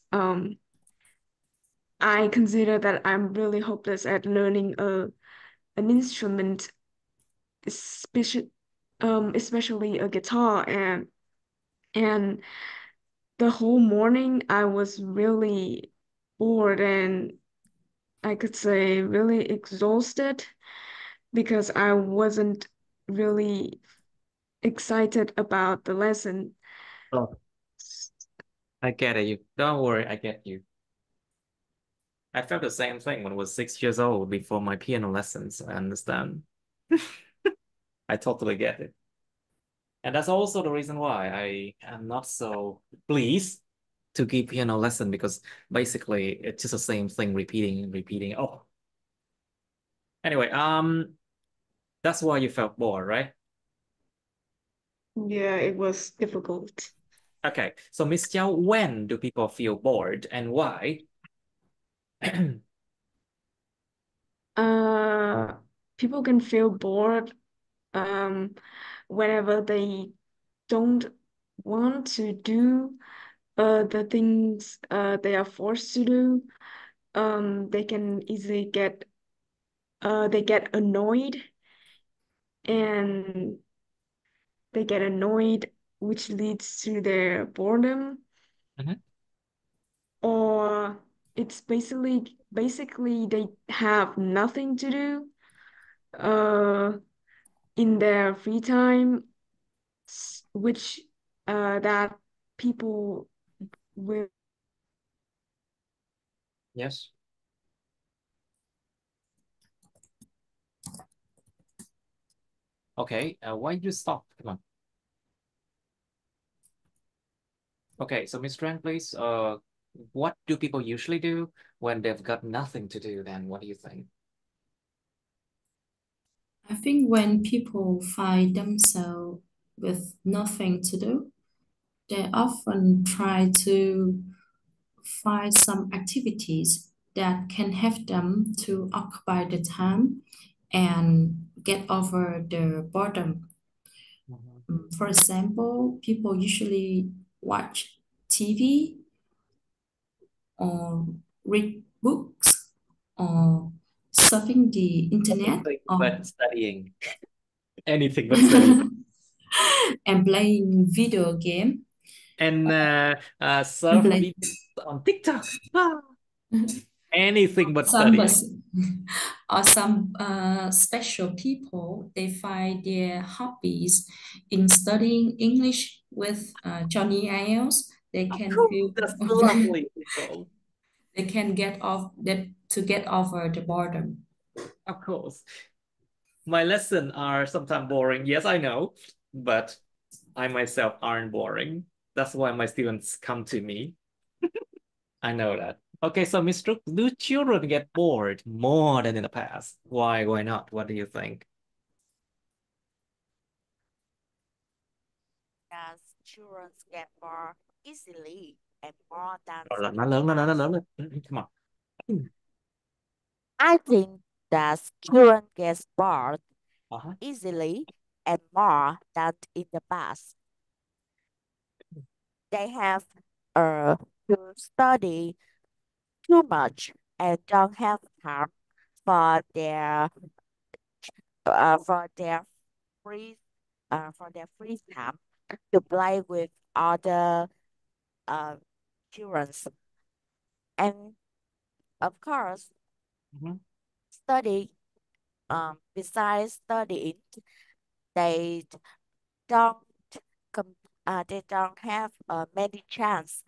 I consider that I'm really hopeless at learning an instrument, especially especially a guitar. And the whole morning I was really bored, and I could say really exhausted because I wasn't really excited about the lesson. Oh, I get it. You don't worry, I get you. I felt the same thing when I was 6 years old before my piano lessons. I understand. I totally get it. And that's also the reason why I am not so pleased to give piano lesson because basically it's just the same thing repeating and repeating. Oh, anyway, that's why you felt bored, right? Yeah, it was difficult. Okay, so Miss Jiao, when do people feel bored and why? Uh, People can feel bored um whenever they don't want to do the things they are forced to do. They can easily they get annoyed, and they get annoyed, which leads to their boredom. Mhm. Or it's basically they have nothing to do uh in their free time, which that people will. Yes. Okay, why you stop? Come on. Okay, so Miss Tran, please, what do people usually do when they've got nothing to do then? What do you think? I think when people find themselves with nothing to do, they often try to find some activities that can help them to occupy the time and get over the boredom. Mhm. For example, people usually watch TV or read books or surfing the internet Anything or but studying. Anything but studying. and playing video game And and surf play videos on TikTok. Ah, anything but some studying. bus or some special people they find their hobbies in studying English with Johnny IELTS. They can Oh, feel that's lovely, people. they can get off that to get over the boredom. Of course. My lessons are sometimes boring. Yes, I know, but I myself aren't boring. That's why my students come to me. I know that. Okay, so Miss Trúc, do children get bored more than in the past? Why? Why not? What do you think? As children get bored easily and more than Rồi là in nó the lớn lên, nó past. lớn lên. Come on. I think that children get bored Uh-huh. easily and more than in the past. They have to study too much and don't have time for their uh, for their free for their free time to play with other uh, children. And of course, Mhm. study besides studying, they don't they don't have many chance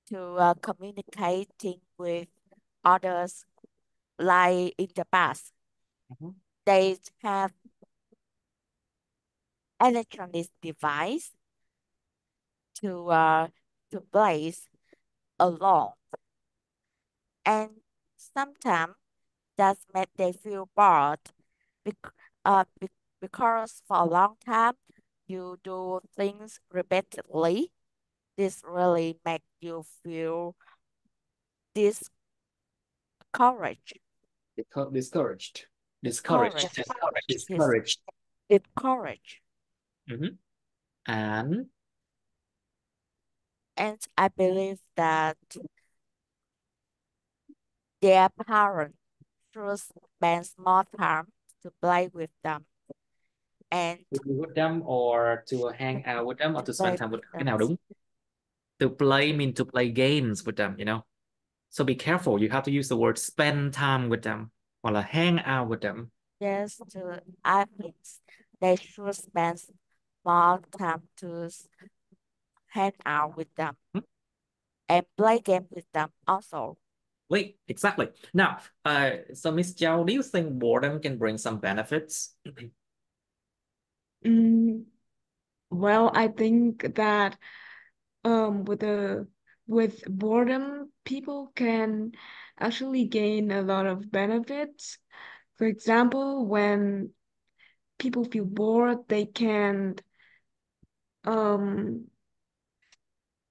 to communicating with others like in the past. Mhm. They have electronic device to place alone, and sometimes that make they feel bored bec- because for a long time you do things repeatedly. This really make you feel discouraged, Discouraged. Discouraged. discouraged, dis- Discouraged. discouraged. Mhm. And And I believe that their parents should spend more time to play with them and to be with them or to hang out with them or to to spend play time with with them. Cái them. nào đúng? To play mean to play games with them, So be careful. You have to use the word spend time with them hoặc là hang out with them. Yes, I think they should spend more time to hang out with them Hmm? and play game with them also. Wait, exactly. Now, so Miss Chow, do you think boredom can bring some benefits? Mm, well, I think that with boredom, people can actually gain a lot of benefits. For example, when people feel bored, um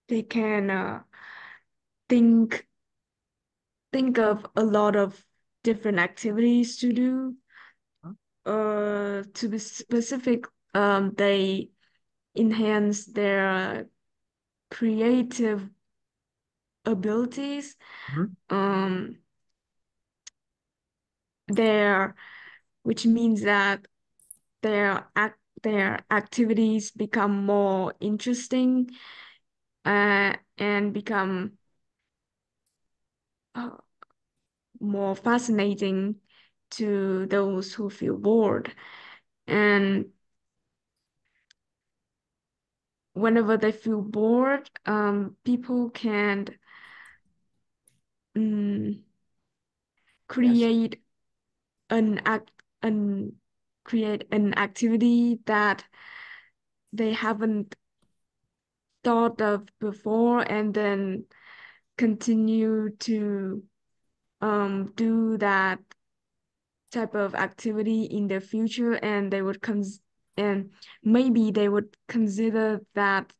they can think think of a lot of different activities to do. Huh? To be specific, they enhance their creative abilities. Mhm. Um, their which means that their activities become more interesting and become uh, more fascinating to those who feel bored. And whenever they feel bored, people can mm, Yes. create an act an create an activity that they haven't thought of before, and then continue to do that type of activity in the future, and and maybe they would consider that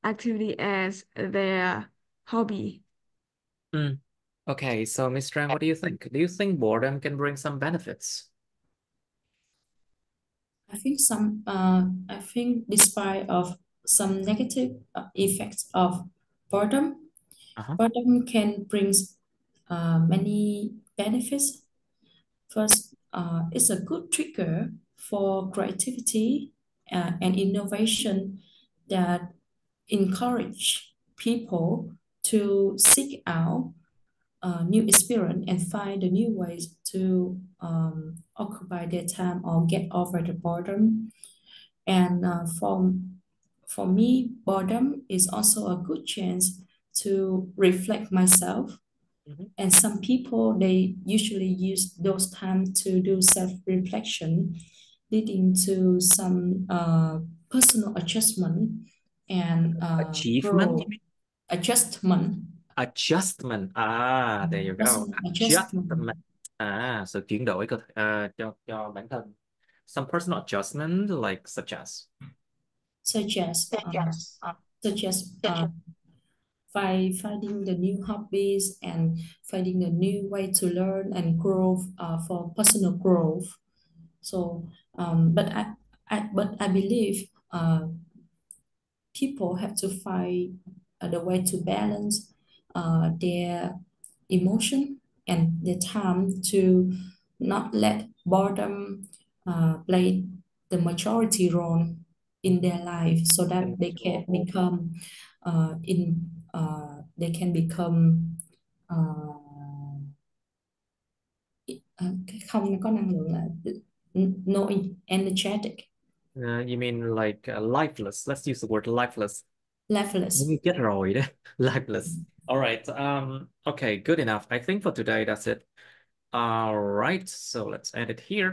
activity as their hobby. Mm. Okay, so Miss Tran, what do you think? Do you think boredom can bring some benefits? I think despite of some negative effects of boredom, Uh-huh. boredom can bring many benefits. First, it's a good trigger for creativity and innovation that encourage people to seek out new experience and find the new ways to occupy their time or get over the boredom. And for me, boredom is also a good chance to reflect myself And some people, they usually use those time to do self-reflection, leading to some personal adjustment and Achievement, growth. you mean? Adjustment. Adjustment. Ah, there you go. Personal adjustment. Sự chuyển đổi cơ thể cho bản thân. Some personal adjustment, like Such as finding the new hobbies and finding a new way to learn and grow for personal growth. So, but I believe people have to find the way to balance their emotion and their time to not let boredom play the majority role in their life, so that they can become they can become cái không có năng lượng là no energetic. You mean like lifeless? Let's use the word lifeless. Lifeless. Chết rồi đấy. Lifeless. All right. Okay, good enough. I think for today that's it. All right. So let's end it here.